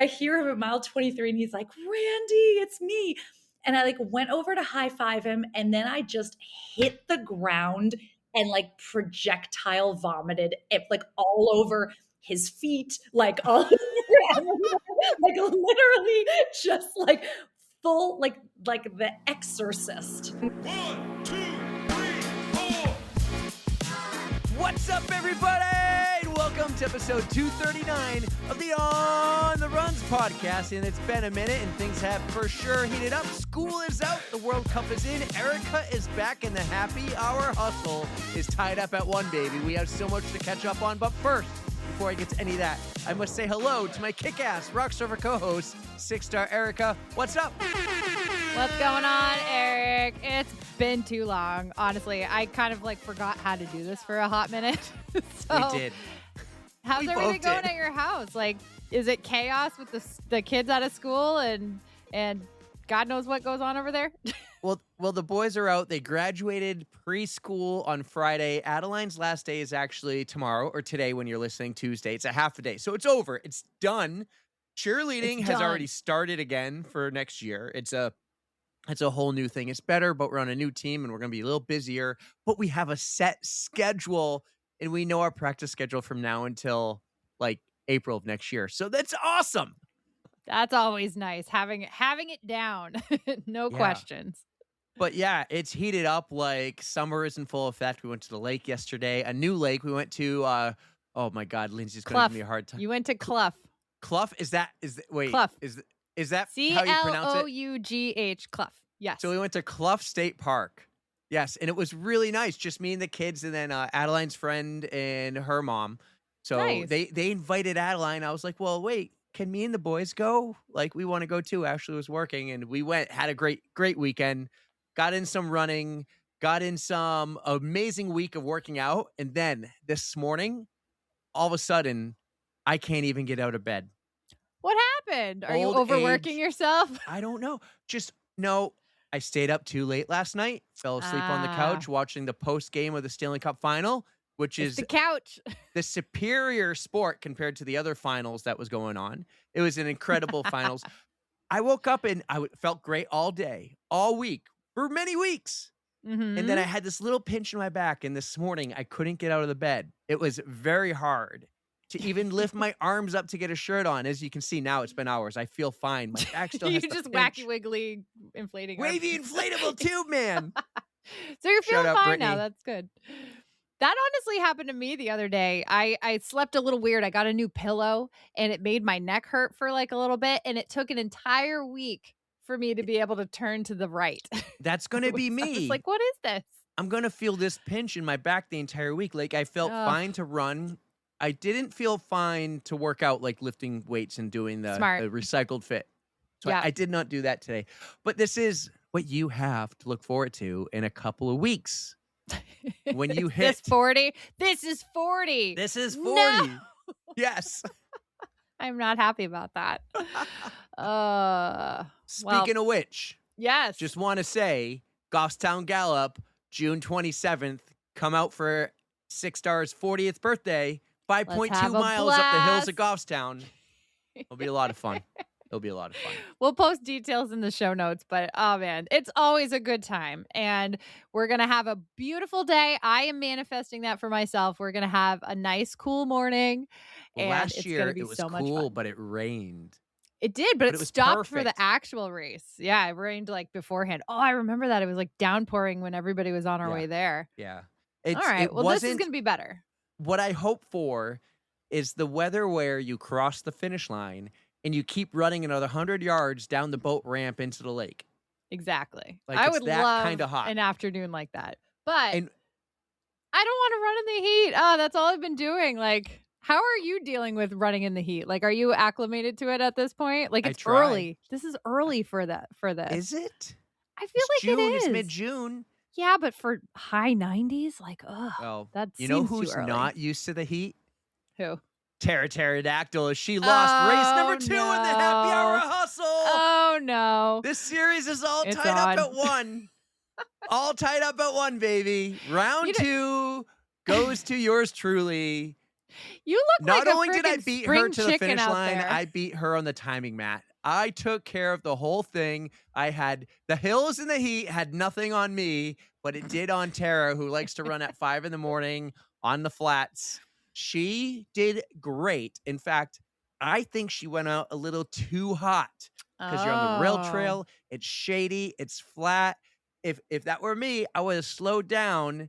I hear him at mile 23 and he's like, Randy, it's me. And I like went over to high five him. And then I just hit the ground and like projectile vomited it like all over his feet, like all like literally just like full, like The Exorcist. 1, 2, 3, 4. What's up, everybody? And welcome to episode 239 of the On the Runs podcast. And it's been a minute, and things have for sure heated up. School is out, the World Cup is in, Erica is back, and the happy hour hustle is tied up at 1, baby. We have so much to catch up on, but first, before I get to any of that, I must say hello to my kick-ass Rockstar co-host, 6-star Erica. What's up? What's going on, Eric? It's been too long. Honestly, I kind of like forgot how to do this for a hot minute. So, We did. How's We everything both going did. at your house? Like, is it chaos with the kids out of school and God knows what goes on over there? Well, the boys are out. They graduated preschool on Friday. Adeline's last day is actually tomorrow or today when you're listening, Tuesday. It's a half a day. So it's over. It's done. Cheerleading has already started again for next year. It's a whole new thing. It's better, but we're on a new team and we're going to be a little busier. But we have a set schedule and we know our practice schedule from now until like April of next year. So that's awesome. That's always nice, having it down. No Yeah. questions. But yeah, it's heated up like summer is in full effect. We went to the lake yesterday, a new lake. We went to, oh my God, Lindsay's going to Clough. give me a hard time. You went to Clough. Clough? Wait, Clough. is that how you pronounce it? Clough. Clough. Yes. So we went to Clough State Park. Yes, and it was really nice. Just me and the kids, and then Adeline's friend and her mom. So Nice. they invited Adeline. I was like, well, wait, can me and the boys go? Like, we want to go too. Ashley was working, and we went. Had a great weekend. Got in some running. Got in some amazing week of working out, and then this morning, all of a sudden, I can't even get out of bed. What happened? Are you Old overworking age. yourself? I don't know. No, I stayed up too late last night, fell asleep on the couch watching the post game of the Stanley Cup final, which It's is the couch. the superior sport compared to the other finals that was going on. It was an incredible finals. I woke up and felt great all day, all week, for many weeks. Mhm. And then I had this little pinch in my back, and this morning I couldn't get out of the bed. It was very hard to even lift my arms up to get a shirt on. As you can see now, it's been hours. I feel fine. My back still You has the just pinch. wacky wiggly inflating. Wavy arms. inflatable tube, man. So you're Shout feeling out, fine now. Brittany. That's good. That honestly happened to me the other day. I slept a little weird. I got a new pillow and it made my neck hurt for like a little bit. And it took an entire week for me to be able to turn to the right. That's going to be I me. was like, what is this? I'm going to feel this pinch in my back the entire week. Like, I felt Ugh. fine to run. I didn't feel fine to work out, like lifting weights and doing the Smart. recycled fit. So Yeah. I did not do that today. But this is what you have to look forward to in a couple of weeks. When you Is hit this 40. This is 40. This is 40. No! Yes. I'm not happy about that. Speaking of which, Yes. just want to say, Goffstown Gallop, June 27th, come out for 6-star's 40th birthday, 5.2 have a miles up the hills of blast. Goffstown. It'll be a lot of fun. It'll be a lot of fun. We'll post details in the show notes, but oh man, it's always a good time. And we're going to have a beautiful day. I am manifesting that for myself. We're going to have a nice, cool morning. Well, and last it's year, gonna be it was so much cool, fun. but it rained. It did, but but it it was stopped for the perfect. actual race. Yeah, it rained like beforehand. Oh, I remember that. It was like downpouring when everybody was on our Yeah. way there. Yeah. All right. It Well, this is wasn't going to be better. what I hope for is the weather where you cross the finish line and you keep running another 100 yards down the boat ramp into the lake. Exactly. Like, I it's would that love kinda hot. an afternoon like that. But And I don't want to run in the heat. Oh, that's all I've been doing. Like, how are you dealing with running in the heat? Like, are you acclimated to it at this point? Like, I it's try. early. This is early for this. is it? I feel It's like June. it is. It's mid-June. Yeah, but for high 90s, like, ugh, Well, that you know seems who's too early. not used to the heat? Who? Tara Pterodactyl. She lost race number Oh, 2 in the happy hour no. hustle. Oh no. This series is all It's tied up on. at 1. All tied up at 1, baby. Round You 2 goes to yours truly. You look Not like a only did I freaking beat her spring to the chicken finish out line, there. I beat her on the timing mat. I took care of the whole thing. I had the hills and the heat had nothing on me, but it did on Tara, who likes to run at 5 in the morning on the flats. She did great. In fact, I think she went out a little too hot because you're on the rail Oh. trail. It's shady. It's flat. If that were me, I would have slowed down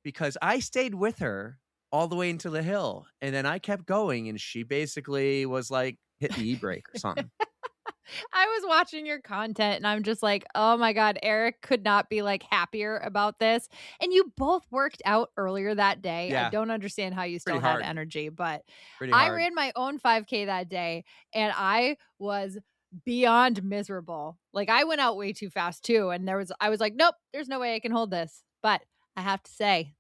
because I stayed with her all the way into the hill, and then I kept going, and she basically was like, hit the e-brake or something. I was watching your content and I'm just like, oh my God, Eric could not be like happier about this. And you both worked out earlier that day. I Yeah, don't understand how you pretty still had hard, energy, but pretty I hard. ran my own 5K that day and I was beyond miserable. Like I went out way too fast too. And I was like, nope, there's no way I can hold this. But I have to say,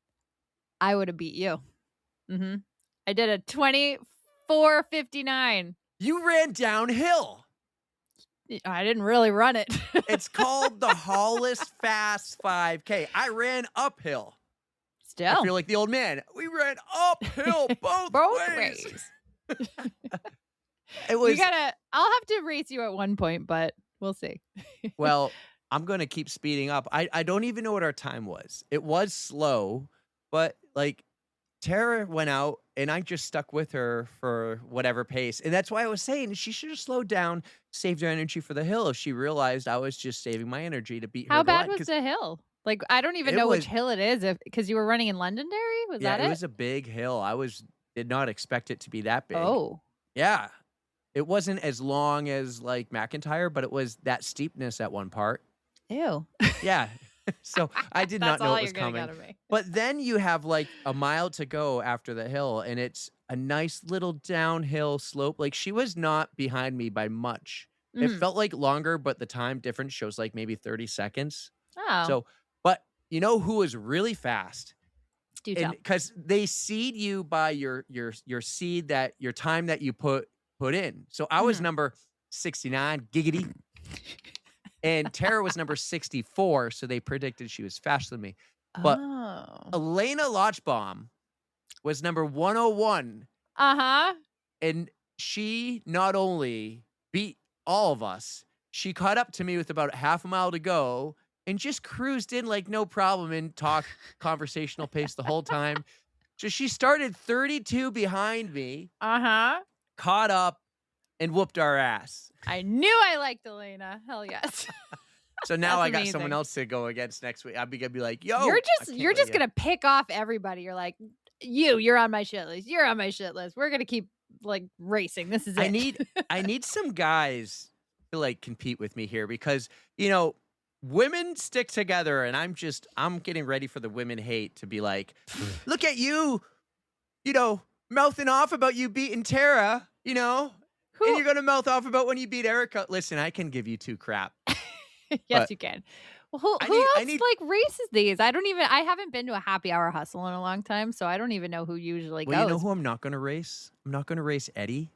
I would have beat you. Mm-hmm. I did a 24:59. You ran downhill. I didn't really run it. It's called the Hollis Fast 5K. I ran uphill. I Still. feel like the old man. We ran uphill both ways. It was I'll have to race you at one point, but we'll see. well, I'm gonna keep speeding up. I don't even know what our time was. It was slow, but like Tara went out and I just stuck with her for whatever pace. And that's why I was saying she should have slowed down, saved her energy for the hill if she realized I was just saving my energy to beat her. How bad was the hill? Like, I don't even know which hill it is because you were running in Londonderry. Was that it? Yeah, it was a big hill. Did not expect it to be that big. Oh. Yeah. It wasn't as long as like McIntyre, but it was that steepness at one part. Ew. Yeah. So I did not know it was coming. coming. But then you have like a mile to go after the hill, and it's a nice little downhill slope. Like she was not behind me by much. It felt like longer, but the time difference shows like maybe 30 seconds. Oh. So, but you know who was really fast? Do tell. Because they seed you by your seed that your time that you put in. So I was number 69, giggity. And Tara was number 64, so they predicted she was faster than me. But Elena Lochbaum was number 101. Uh-huh. And she not only beat all of us, she caught up to me with about half a mile to go and just cruised in like no problem and talked conversational pace the whole time. So she started 32 behind me. Uh-huh. Caught up and whooped our ass. I knew I liked Elena. Hell yes. So now I got someone else to go against next week. I'm gonna be like, yo, you're just gonna pick off everybody. You're like, you're on my shit list. You're on my shit list. We're gonna keep like racing. This is it. I need some guys to like compete with me here because women stick together, and I'm getting ready for the women hate to be like, look at you, mouthing off about you beating Tara, and you're gonna mouth off about when you beat Erica. Listen, I can give you two crap. Yes, you can. Well, who else like races these? I haven't been to a happy hour hustle in a long time, so I don't even know who usually goes. You know who I'm not gonna race? I'm not gonna race Eddie.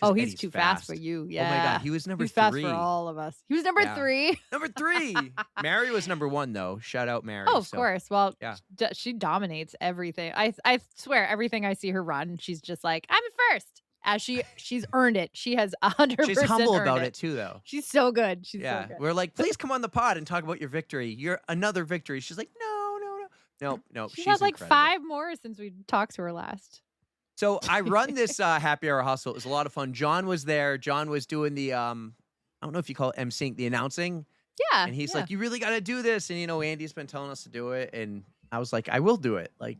Oh, he's too fast for you. Yeah. Oh my God, he was number 3. He's fast for all of us. He was number 3. Number 3. Mary was number 1 though. Shout out Mary. Oh, of course. Well, yeah. She dominates everything. I swear, everything I see her run, she's just like, I'm first. As she's earned it. She has 100%. She's humble earned about it too, though. She's so good. She's so good. We're like, please come on the pod and talk about your victory. You're another victory. She's like, no. She's had like incredible. 5 more since we talked to her last. So I run this happy hour hustle. It was a lot of fun. John was there. John was doing the I don't know if you call it emceeing, the announcing. Yeah. And he's like, you really got to do this. And Andy's been telling us to do it. And I was like, I will do it. Like,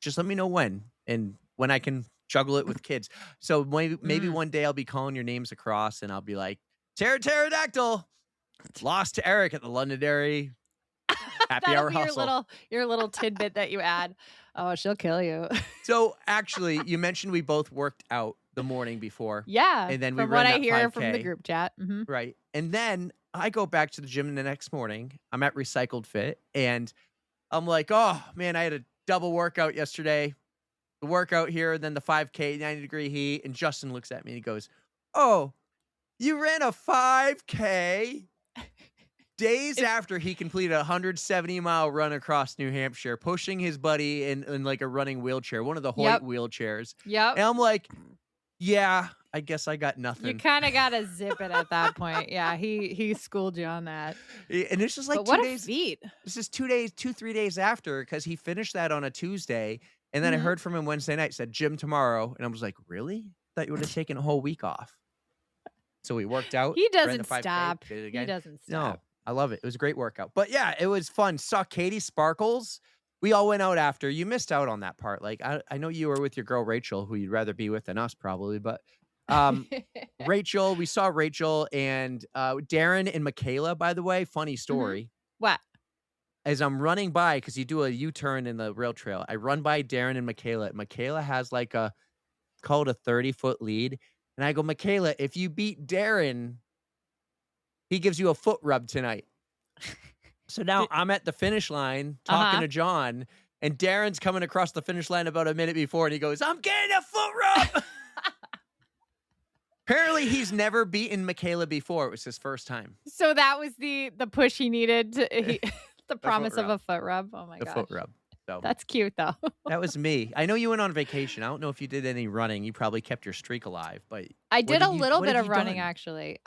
just let me know when and when I can juggle it with kids. So maybe one day I'll be calling your names across and I'll be like, Pterodactyl lost to Eric at the Londonderry happy hour hustle. Your little tidbit that you add. Oh, she'll kill you. So actually, you mentioned we both worked out the morning before. Yeah. And then we from ran what I that hear 5K. from the group chat. Mm-hmm. Right. And then I go back to the gym the next morning. I'm at Recycled Fit and I'm like, oh man, I had a double workout yesterday. The workout here, then the 5K, 90-degree heat. And Justin looks at me and he goes, oh, you ran a 5K? days after he completed a 170-mile run across New Hampshire, pushing his buddy in like a running wheelchair, one of the Hoyt wheelchairs. Yep. And I'm like, yeah, I guess I got You nothing. kind of got to zip it at that point. Yeah, he schooled you on that. And it's just like But what 2 a days. feat. This is 3 days after, because he finished that on a Tuesday. And then I heard from him Wednesday night, said, gym tomorrow. And I was like, really? Thought you would have taken a whole week off. So we worked out. He ran the doesn't 5K, stop. did it He again. doesn't No, stop. I love it. It was a great workout. But yeah, it was fun. Saw Katie Sparkles. We all went out after. You missed out on that part. Like, I know you were with your girl Rachel, who you'd rather be with than us probably. But Rachel, we saw Rachel and Darren and Michaela, by the way. Funny story. What? As I'm running by, because you do a U-turn in the rail trail, I run by Darren and Michaela. Michaela has like called a 30-foot lead. And I go, Michaela, if you beat Darren, he gives you a foot rub tonight. So now I'm at the finish line talking to John, and Darren's coming across the finish line about a minute before, and he goes, I'm getting a foot rub. Apparently, he's never beaten Michaela before. It was his first time. So that was the push he needed. The promise of rub. a foot rub. Oh my The gosh. foot rub. So That's cute though. that was me. I know you went on vacation. I don't know if you did any running. You probably kept your streak alive, but I did a little what bit have of you running done? actually.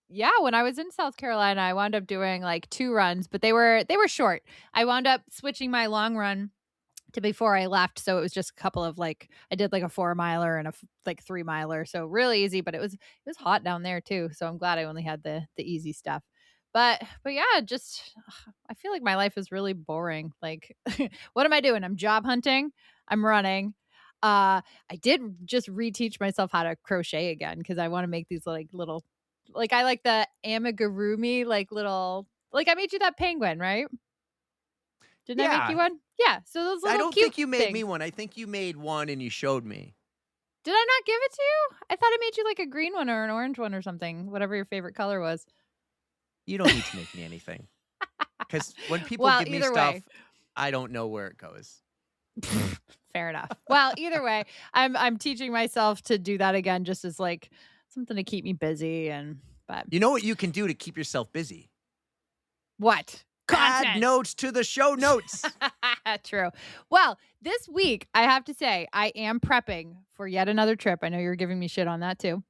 Yeah, when I was in South Carolina, I wound up doing like 2 runs, but they were short. I wound up switching my long run to before I left, so it was just a couple of like I did like a 4-miler and a 3-miler, so really easy. But it was hot down there too, so I'm glad I only had the easy stuff. But yeah, just I feel like my life is really boring. Like, what am I doing? I'm job hunting. I'm running. I did just reteach myself how to crochet again because I want to make these like little, like I like the amigurumi, like little, like I made you that penguin, right? Didn't I make you one? Yeah. So those little I don't cute think you made me things. one. I think you made one and you showed me. Did I not give it to you? I thought I made you like a green one or an orange one or something, whatever your favorite color was. You don't need to make me anything. Because when people Well, give me either stuff, way. I don't know where it goes. Fair enough. Well, either way, I'm teaching myself to do that again, just as like something to keep me busy. But You know what you can do to keep yourself busy? what? Add Content. notes to the show notes. True. Well, this week, I have to say, I am prepping for yet another trip. I know you're giving me shit on that too.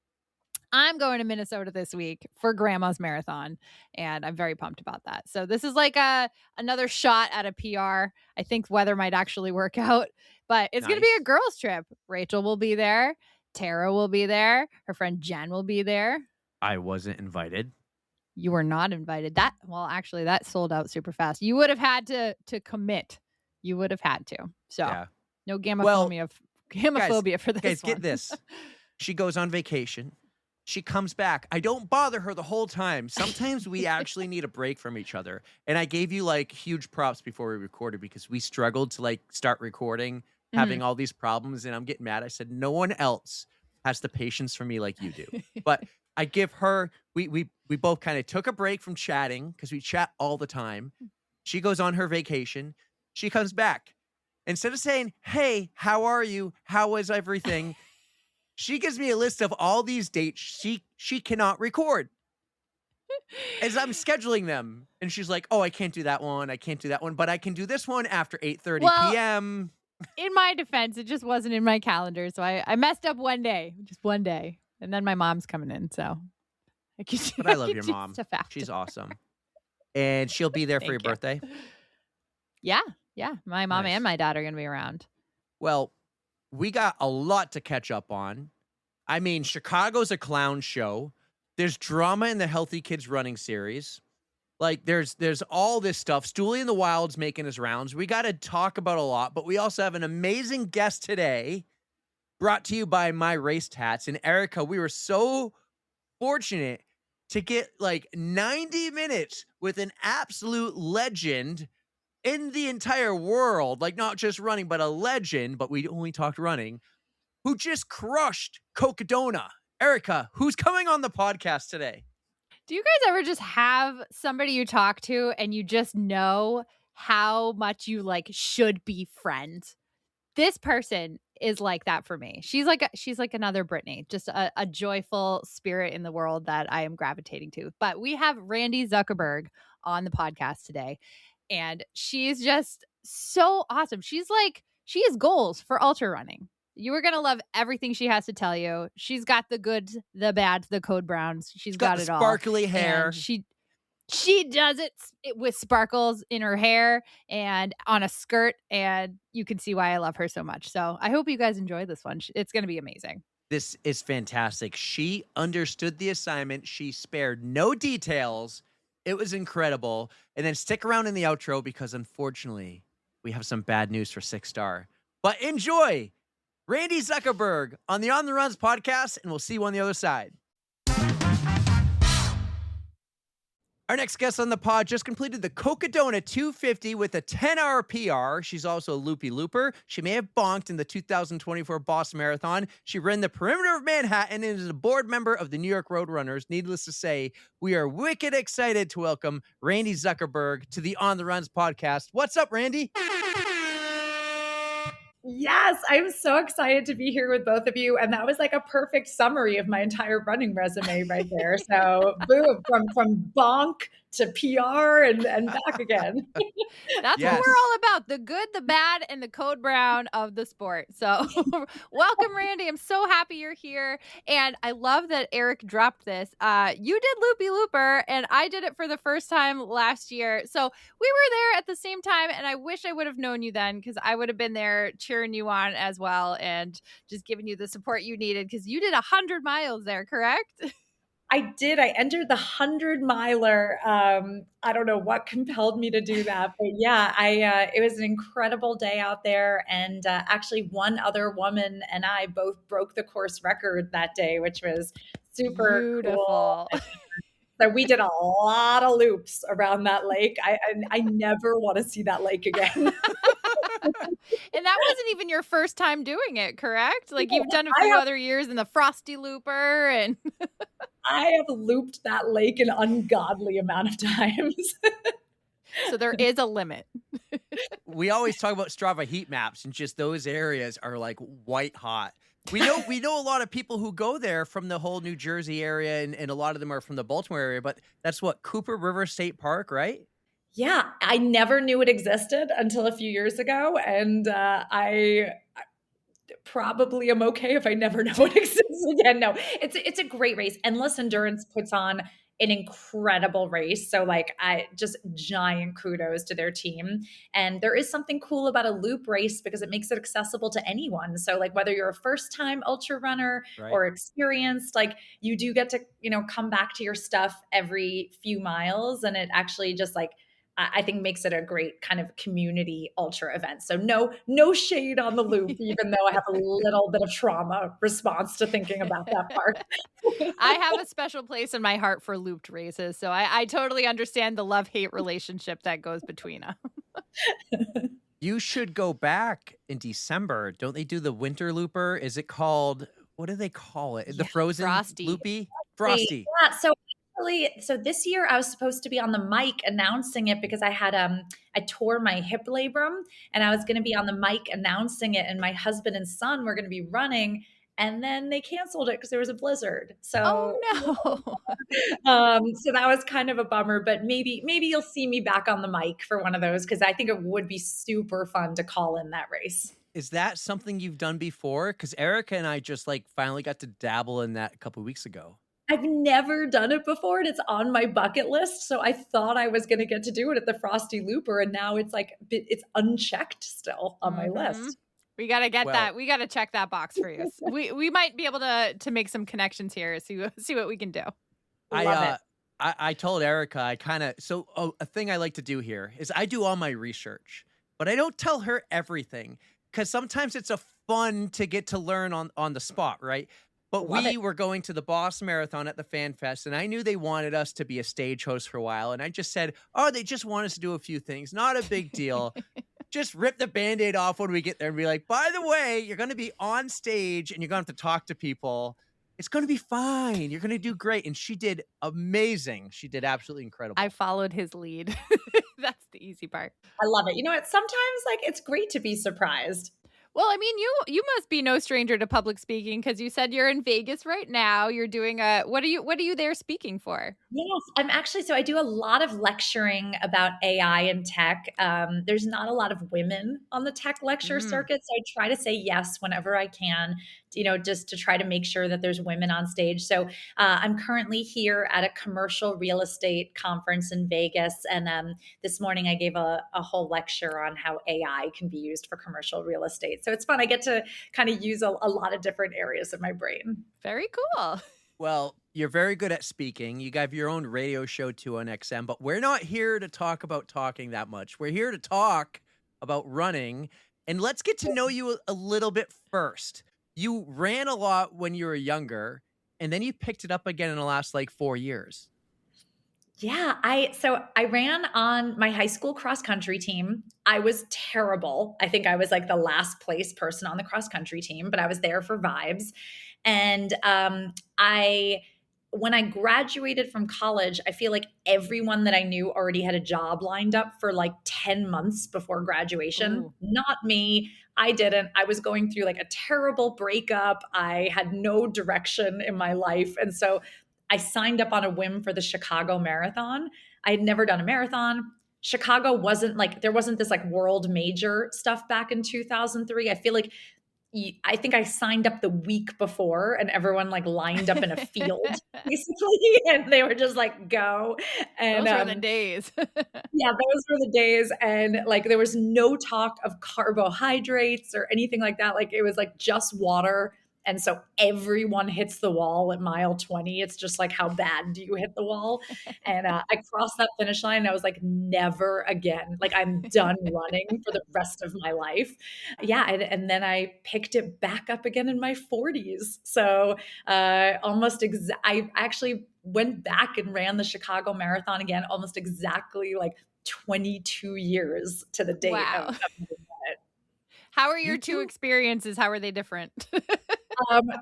I'm going to Minnesota this week for Grandma's Marathon, and I'm very pumped about that. So this is like another shot at a PR. I think weather might actually work out, but it's going to be a Nice. girls' trip. Rachel will be there. Tara will be there. Her friend Jen will be there. I wasn't invited. You were not invited. Actually, that sold out super fast. You would have had to commit. You would have had to. So Yeah. no gamophobia for this Guys, one. get this. She goes on vacation. She comes back. I don't bother her the whole time. Sometimes we actually need a break from each other. And I gave you like huge props before we recorded because we struggled to like start recording, having all these problems. And I'm getting mad. I said, no one else has the patience for me like you do. But I give her, we both kind of took a break from chatting because we chat all the time. She goes on her vacation. She comes back. Instead of saying, hey, how are you? How was everything? She gives me a list of all these dates she cannot record as I'm scheduling them. And she's like, oh, I can't do that one. I can't do that one, but I can do this one after 8:30 Well, p.m. In my defense, it just wasn't in my calendar. So I messed up one day, just one day. And then my mom's coming in. So But I love your mom. She's awesome. And she'll be there for your birthday. Yeah. Yeah. My mom Nice. and my dad are going to be around. Well, we got a lot to catch up on. I mean, Chicago's a clown show. There's drama in the Healthy Kids running series. Like, there's all this stuff. Stoolie in the Wild's making his rounds. We got to talk about a lot, but we also have an amazing guest today brought to you by My Race Tats. And Erica, we were so fortunate to get like 90 minutes with an absolute legend in the entire world, like not just running, but a legend, but we only talked running, who just crushed Cocodona. Erica, who's coming on the podcast today? Do you guys ever just have somebody you talk to and you just know how much you like should be friends? This person is like that for me. She's like another Britney, just a joyful spirit in the world that I am gravitating to. But we have Randi Zuckerberg on the podcast today, and she's just so awesome. She has goals for ultra running. You are gonna love everything she has to tell you. She's got the goods, the bads, the code browns. She's got the it all. sparkly hair. And she does it with sparkles in her hair and on a skirt, and you can see why I love her so much. So I hope you guys enjoy this one. It's going to be amazing. This is fantastic. She understood the assignment. She spared no details. It was incredible. And then stick around in the outro because unfortunately, we have some bad news for 6-star. But enjoy Randi Zuckerberg on the On the Runs podcast, and we'll see you on the other side. Our next guest on the pod just completed the Cocodona 250 with a 10-hour PR. She's also a loopy looper. She may have bonked in the 2024 Boston Marathon. She ran the perimeter of Manhattan and is a board member of the New York Roadrunners. Needless to say, we are wicked excited to welcome Randi Zuckerberg to the On the Runs podcast. What's up, Randi? Yes, I'm so excited to be here with both of you. And that was like a perfect summary of my entire running resume right there. So boom, from bonk to PR and back again. That's what we're all about. The good, the bad, and the code brown of the sport. So welcome, Randi. I'm so happy you're here. And I love that Eric dropped this. You did Loopy Looper, and I did it for the first time last year. So we were there at the same time, and I wish I would have known you then because I would have been there cheering you on as well and just giving you the support you needed because you did 100 miles there, correct? I did. I entered the 100-miler. I don't know what compelled me to do that, but yeah, it was an incredible day out there. And actually, one other woman and I both broke the course record that day, which was super beautiful. Cool. So we did a lot of loops around that lake. I never want to see that lake again. And that wasn't even your first time doing it, correct? Like you've done a few other years in the Frosty Looper and I have looped that lake an ungodly amount of times. So there is a limit. We always talk about Strava heat maps, and just those areas are like white hot. We know a lot of people who go there from the whole New Jersey area, and a lot of them are from the Baltimore area, but that's what, Cooper River State Park, right? Yeah, I never knew it existed until a few years ago, and I probably am okay if I never know it exists again. No, it's a great race. Endless Endurance puts on an incredible race. So like I just giant kudos to their team. And there is something cool about a loop race because it makes it accessible to anyone. So like whether you're a first time ultra runner or experienced, like you do get to, come back to your stuff every few miles. And it actually just like, I think makes it a great kind of community ultra event. So no shade on the loop, even though I have a little bit of trauma response to thinking about that part. I have a special place in my heart for looped races. So I totally understand the love-hate relationship that goes between them. You should go back in December. Don't they do the winter looper? Is it called, what do they call it? The frozen Frosty. Loopy? Frosty. Yeah, so this year I was supposed to be on the mic announcing it because I had I tore my hip labrum and I was going to be on the mic announcing it, and my husband and son were going to be running, and then they canceled it because there was a blizzard. So so that was kind of a bummer, but maybe you'll see me back on the mic for one of those because I think it would be super fun to call in that race. Is that something you've done before? Because Erica and I just like finally got to dabble in that a couple of weeks ago. I've never done it before, and it's on my bucket list. So I thought I was going to get to do it at the Frosty Looper, and now it's like it's unchecked still on my list. We got to get that. We got to check that box for you. We might be able to make some connections here. See what we can do. I told Erica a thing I like to do here is I do all my research, but I don't tell her everything because sometimes it's a fun to get to learn on the spot, right? But we were going to the Boston Marathon at the Fan Fest, and I knew they wanted us to be a stage host for a while. And I just said, they just want us to do a few things. Not a big deal. Just rip the Band-Aid off when we get there and be like, by the way, you're going to be on stage and you're going to have to talk to people. It's going to be fine. You're going to do great. And she did amazing. She did absolutely incredible. I followed his lead. That's the easy part. I love it. You know what? Sometimes like it's great to be surprised. Well, I mean, you must be no stranger to public speaking because you said you're in Vegas right now. You're doing a what are you there speaking for? Yes, I'm actually so I do a lot of lecturing about AI and tech. There's not a lot of women on the tech lecture Mm. circuit, so I try to say yes whenever I can, just to try to make sure that there's women on stage. So I'm currently here at a commercial real estate conference in Vegas, and this morning I gave a whole lecture on how AI can be used for commercial real estate. So it's fun. I get to kind of use a lot of different areas of my brain. Very cool. Well, you're very good at speaking. You got your own radio show too on XM, but we're not here to talk about talking that much. We're here to talk about running. And let's get to know you a little bit first. You ran a lot when you were younger, and then you picked it up again in the last like 4 years. Yeah, I ran on my high school cross country team. I was terrible. I think I was like the last place person on the cross country team, but I was there for vibes. And I when I graduated from college, I feel like everyone that I knew already had a job lined up for like 10 months before graduation. Ooh. Not me. I didn't. I was going through like a terrible breakup. I had no direction in my life. And so I signed up on a whim for the Chicago Marathon. I had never done a marathon. Chicago wasn't like, there wasn't this like world major stuff back in 2003. I feel like I think I signed up the week before and everyone like lined up in a field basically. And they were just like, go. And Those were the days. yeah, those were the days. And like there was no talk of carbohydrates or anything like that. Like it was like just water. And so everyone hits the wall at mile 20. It's just like, how bad do you hit the wall? And I crossed that finish line and I was like, never again. Like, I'm done running for the rest of my life. Yeah. And then I picked it back up again in my 40s. So I actually went back and ran the Chicago Marathon again, almost exactly like 22 years to the date Wow. of it. How are your two experiences? How are they different?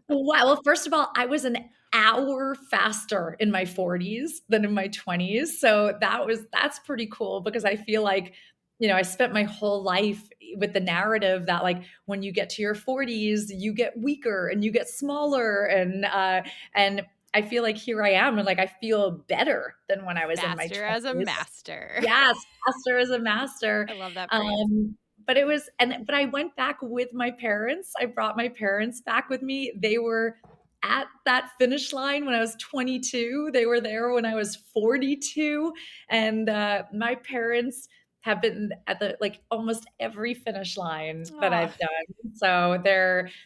Well, first of all, I was an hour faster in my 40s than in my 20s. So that's pretty cool because I feel like, I spent my whole life with the narrative that like when you get to your 40s, you get weaker and you get smaller and I feel like here I am and like I feel better than when I was in my 20s. Master as a master. Yes, master as a master. I love that phrase. But I went back with my parents. I brought my parents back with me. They were at that finish line when I was 22. They were there when I was 42. And my parents have been at the like almost every finish line that I've done. So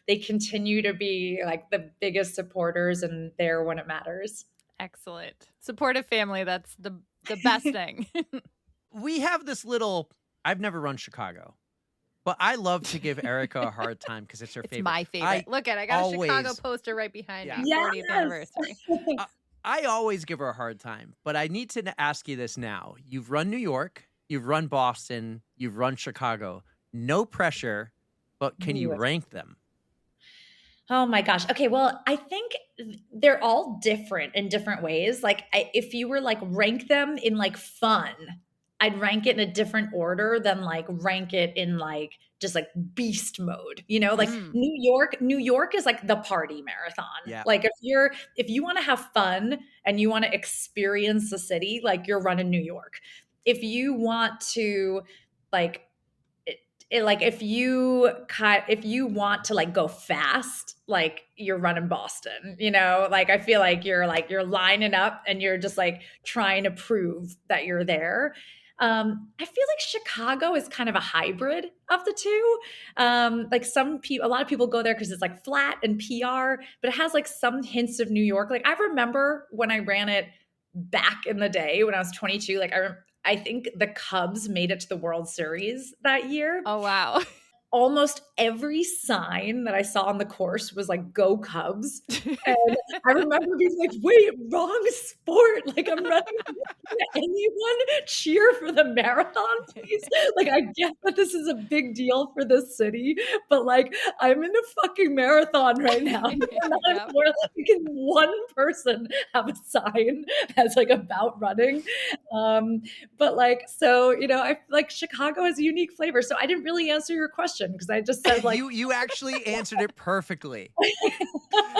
they continue to be like the biggest supporters and there when it matters. Excellent. Supportive family, that's the best thing. We have this little, I've never run Chicago, but I love to give Erica a hard time because it's her favorite. It's my favorite. Look at, I got a Chicago poster right behind me. Yes. 40th anniversary. I always give her a hard time, but I need to ask you this now. You've run New York, you've run Boston, you've run Chicago. No pressure, but can you rank them? Oh my gosh. Okay. Well, I think they're all different in different ways. Like if you were like rank them in like fun, I'd rank it in a different order than like rank it in like just like beast mode, like New York is like the party marathon. Yeah. Like if you want to have fun and you want to experience the city, like you're running New York. If you want to like, if you want to like go fast, like you're running Boston, like I feel like you're lining up and you're just like trying to prove that you're there. I feel like Chicago is kind of a hybrid of the two. Like a lot of people go there because it's like flat and PR, but it has like some hints of New York. Like I remember when I ran it back in the day when I was 22, like I think the Cubs made it to the World Series that year. Oh, wow. Almost every sign that I saw on the course was like, go Cubs. And I remember being like, wait, wrong sport. Like I'm running. Anyone cheer for the marathon, please? Like I get that this is a big deal for this city, but like I'm in a fucking marathon right now. Can one person have a sign that's like about running? But like, so, I like Chicago has a unique flavor. So I didn't really answer your question question because I just said like, you actually answered it perfectly.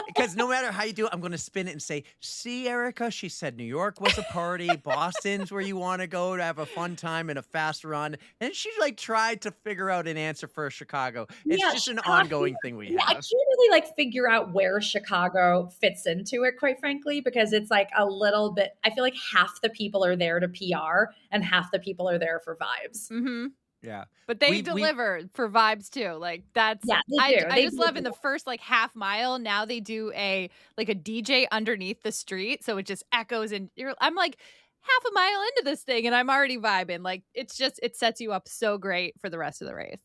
Because no matter how you do it, I'm going to spin it and say, see, Erica, she said New York was a party. Boston's where you want to go to have a fun time and a fast run. And she like tried to figure out an answer for Chicago. It's yeah, just an Chicago. ongoing thing we Yeah, I have. can't really like figure out where Chicago fits into it, quite frankly, because it's like a little bit, I feel like half the people are there to PR and half the people are there for vibes. Mm-hmm. Yeah. But they We- deliver for vibes too. Like that's Yeah, they do. I They just do love in do the first like half mile. Now they do a DJ underneath the street, so it just echoes and I'm like half a mile into this thing and I'm already vibing. Like it sets you up so great for the rest of the race.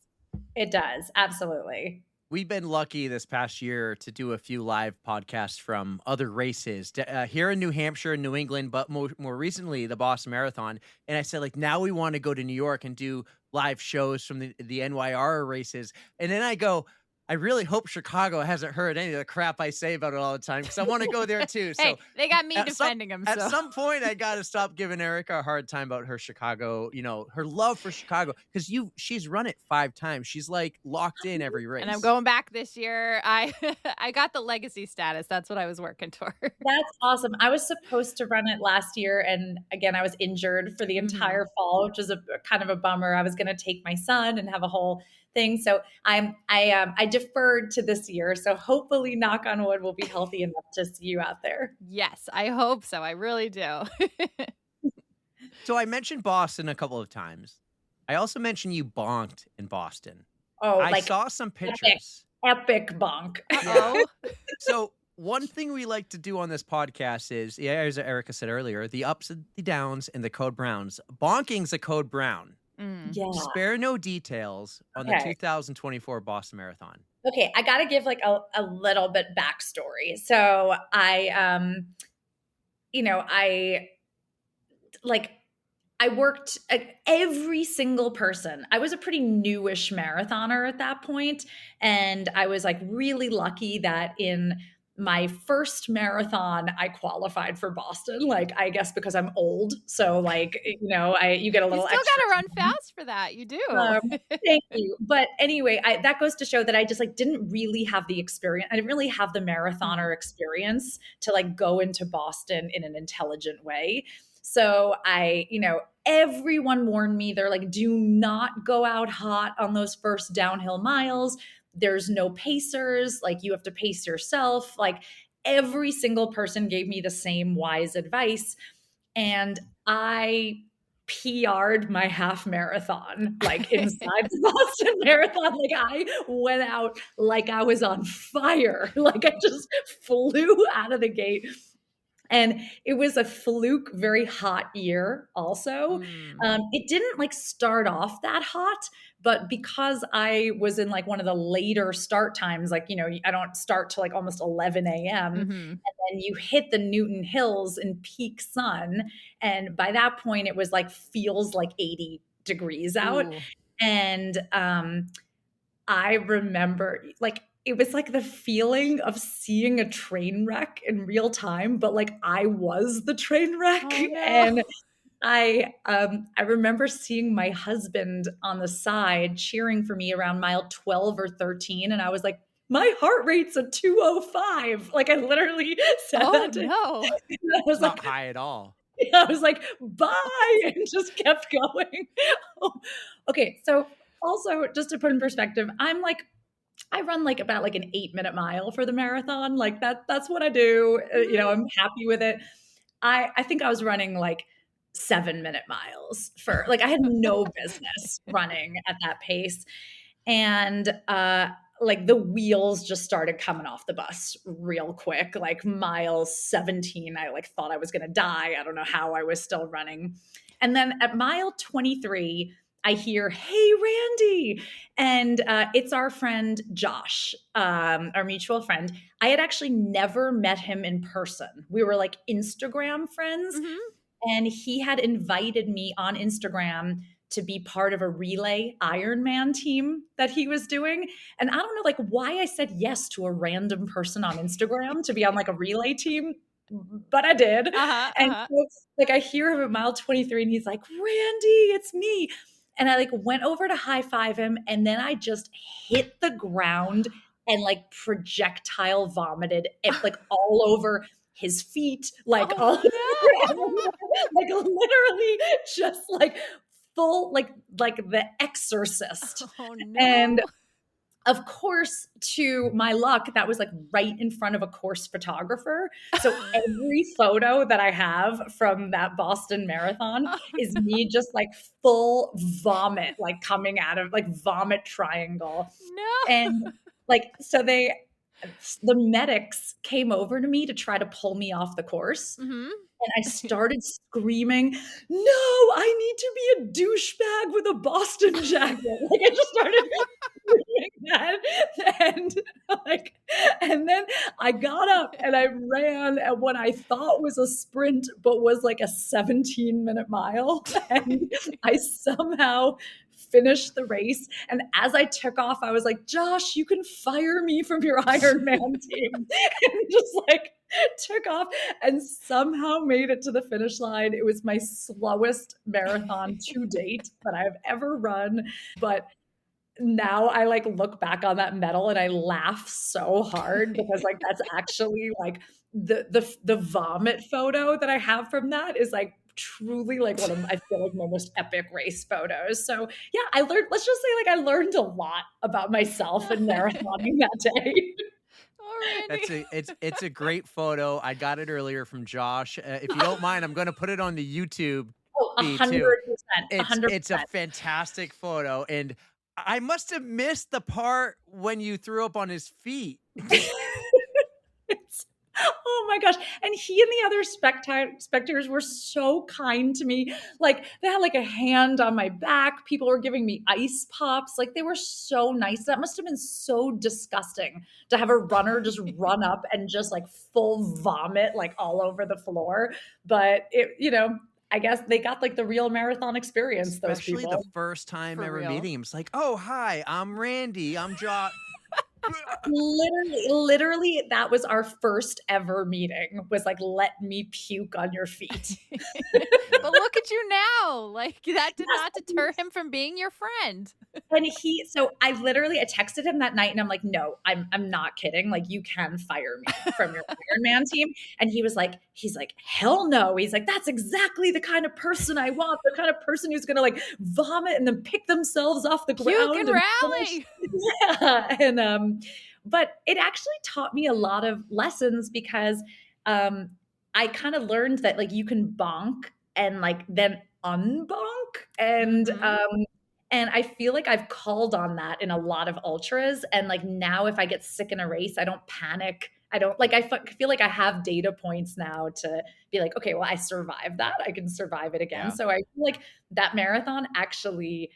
It does. Absolutely. We've been lucky this past year to do a few live podcasts from other races here in New Hampshire and New England, but more recently the Boston Marathon. And I said, like, now we want to go to New York and do live shows from the NYR races. And then I go, I really hope Chicago hasn't heard any of the crap I say about it all the time because I want to go there too. Hey, So they got me at defending them. At So some point, I got to stop giving Erica a hard time about her Chicago, her love for Chicago, because she's run it 5 times. She's like locked in every race. and I'm going back this year. I I got the legacy status. That's what I was working toward. That's awesome. I was supposed to run it last year, and again, I was injured for the entire fall, which is a kind of a bummer. I was going to take my son and have a whole thing, so I deferred to this year. So hopefully, knock on wood, we'll be healthy enough to see you out there. Yes, I hope so. I really do. So I mentioned Boston a couple of times. I also mentioned you bonked in Boston. Oh, I like saw some pictures. epic bonk. Uh-oh. So one thing we like to do on this podcast is, as Erica said earlier, the ups and the downs and the code browns. Bonking's a code brown. Yeah. Spare no details on the 2024 Boston Marathon. Okay, I got to give like a little bit backstory. So I worked at every single person. I was a pretty newish marathoner at that point, and I was like really lucky that in my first marathon I qualified for Boston. Like I guess because I'm old, so like you get a little. You still extra got to run fast for that. You do. Thank you. But anyway, that goes to show that I just like didn't really have the experience. I didn't really have the marathoner experience to like go into Boston in an intelligent way. So everyone warned me. They're like, do not go out hot on those first downhill miles. There's no pacers. Like you have to pace yourself. Like every single person gave me the same wise advice. And I PR'd my half marathon, like inside the Boston Marathon. Like I went out like I was on fire. Like I just flew out of the gate. And it was a fluke, very hot year also. It didn't like start off that hot, but because I was in like one of the later start times, like, I don't start till like almost 11 a.m. And then you hit the Newton Hills in peak sun. And by that point, it was like, feels like 80 degrees out. Ooh. And I remember like, it was like the feeling of seeing a train wreck in real time, but like I was the train wreck. Oh, no. And I remember seeing my husband on the side cheering for me around mile 12 or 13. And I was like, my heart rate's a 205. Like I literally said that to him. No. I was Not like, high at all. I was like, bye, and just kept going. Okay. So also just to put in perspective, I run like about like an 8-minute mile for the marathon. Like that's what I do. I'm happy with it. I think I was running like 7-minute miles for like, I had no business running at that pace. And like the wheels just started coming off the bus real quick. Like mile 17, I like thought I was going to die. I don't know how I was still running. And then at mile 23, I hear, hey, Randy. And it's our friend, Josh, our mutual friend. I had actually never met him in person. We were like Instagram friends. And he had invited me on Instagram to be part of a relay Ironman team that he was doing. And I don't know like why I said yes to a random person on Instagram to be on like a relay team, but I did. And so, like I hear him at mile 23 and he's like, Randy, it's me. And I like went over to high five him, and then I just hit the ground and like projectile vomited it like all over his feet, like all Oh, like literally just like full like the exorcist. no. Oh, And no. of course, to my luck, that was like right in front of a course photographer. So every photo that I have from that Boston Marathon Oh, is me just like full vomit, like coming out of like vomit triangle. no. And like, so the medics came over to me to try to pull me off the course. Mhm. And I started screaming, "No, I need to be a douchebag with a Boston jacket." Like I just started screaming that, and like, and then I got up and I ran at what I thought was a sprint, but was like a 17-minute mile, and I somehow finished the race. And as I took off, I was like, "Josh, you can fire me from your Ironman team," and just like took off and somehow made it to the finish line. It was my slowest marathon to date that I've ever run. But now I like look back on that medal and I laugh so hard because like that's actually like the vomit photo that I have from that is like truly like one of I feel like my most epic race photos. So yeah, I learned, let's just say like I learned a lot about myself in marathoning that day. Oh, That's Randy. it's a great photo. I got it earlier from Josh. If you don't mind, I'm going to put it on the YouTube Oh, feed too. 100%, It's a 100%. fantastic photo, and I must have missed the part when you threw up on his feet. It's oh my gosh, and he and the other spectators were so kind to me. Like, they had, like, a hand on my back, people were giving me ice pops, like, they were so nice. That must have been so disgusting to have a runner just run up and just, like, full vomit, like, all over the floor, but I guess they got, like, the real marathon experience, those Especially the people. first time For ever real. meeting him. It's like, "Oh, hi, I'm Randy. I'm Josh." Literally, that was our first ever meeting, was like, "Let me puke on your feet." But look at you now. Like, that did Yes, not deter him from being your friend. and I texted him that night and I'm like, "No, I'm not kidding. Like, you can fire me from your Ironman team." And he's like, "Hell no." He's like, "That's exactly the kind of person I want, the kind of person who's gonna like vomit and then pick themselves off the Puke ground and and finish." rally. Yeah. And but it actually taught me a lot of lessons because um I kind of learned that like you can bonk and like then unbonk Mhm. and I feel like I've called on that in a lot of ultras. And like now, if I get sick in a race, I don't panic. I don't like, feel like I have data points now to be like, okay, well, I survived that. I can survive it again. Yeah. So I feel like that marathon actually,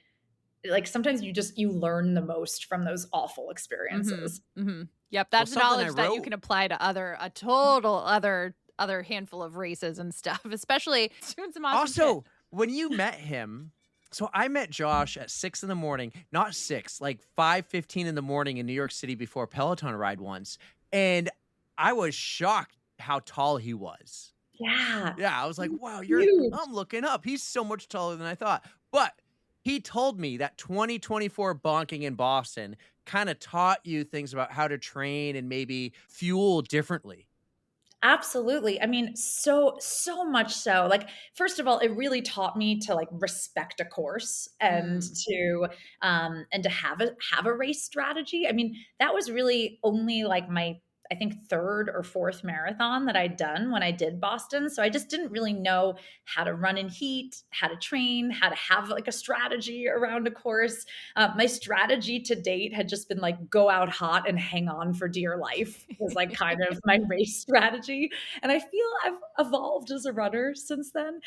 like sometimes you learn the most from those awful Mhm. experiences. Mhm. Yep, Well, that's something I knowledge that you wrote can apply to a total other handful of races and stuff, especially doing some awesome shit. Also, when you met him, so I met Josh at 6 in the morning, not 6, like 5:15 in the morning in New York City before a Peloton ride once, and I was shocked how tall he was. Yeah. Yeah, I was like, "Wow, Huge. I'm looking up. He's so much taller than I thought." But he told me that 2024 bonking in Boston kinda taught you things about how to train and maybe fuel differently. Absolutely. I mean, so much so. Like, first of all, it really taught me to like respect a course Mm. and to have a race strategy. I mean, that was really only like my I think third or fourth marathon that I'd done when I did Boston. So I just didn't really know how to run in heat, how to train, how to have like a strategy around a course. My strategy to date had just been like go out hot and hang on for dear life was like kind of my race strategy. And I feel I've evolved as a runner since then.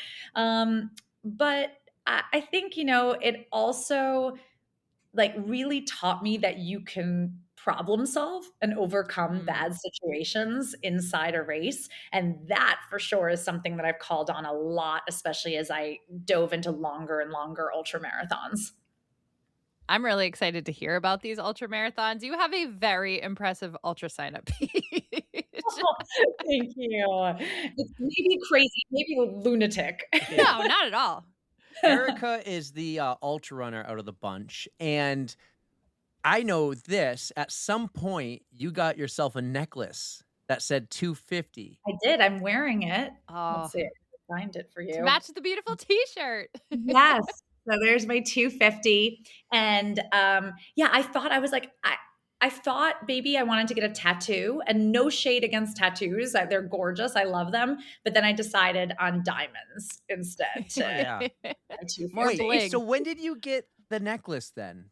But I think, it also like really taught me that you can problem solve and overcome Mm. bad situations inside a race. And that for sure is something that I've called on a lot, especially as I dove into longer and longer ultra marathons. I'm really excited to hear about these ultra marathons. You have a very impressive ultra sign up page. Thank you. It's maybe crazy, maybe lunatic. No, not at all. Erica is the ultra runner out of the bunch, and I know this. At some point, you got yourself a necklace that said 250. I did. I'm wearing it. Oh, Let's see. I can find it for to you. match the beautiful T-shirt. Yes. So there's my 250. And yeah, I thought I was like, I thought maybe I wanted to get a tattoo, and no shade against tattoos. They're gorgeous. I love them. But then I decided on diamonds instead to Oh, yeah. my 250. More Wait, bling. so when did you get the necklace then?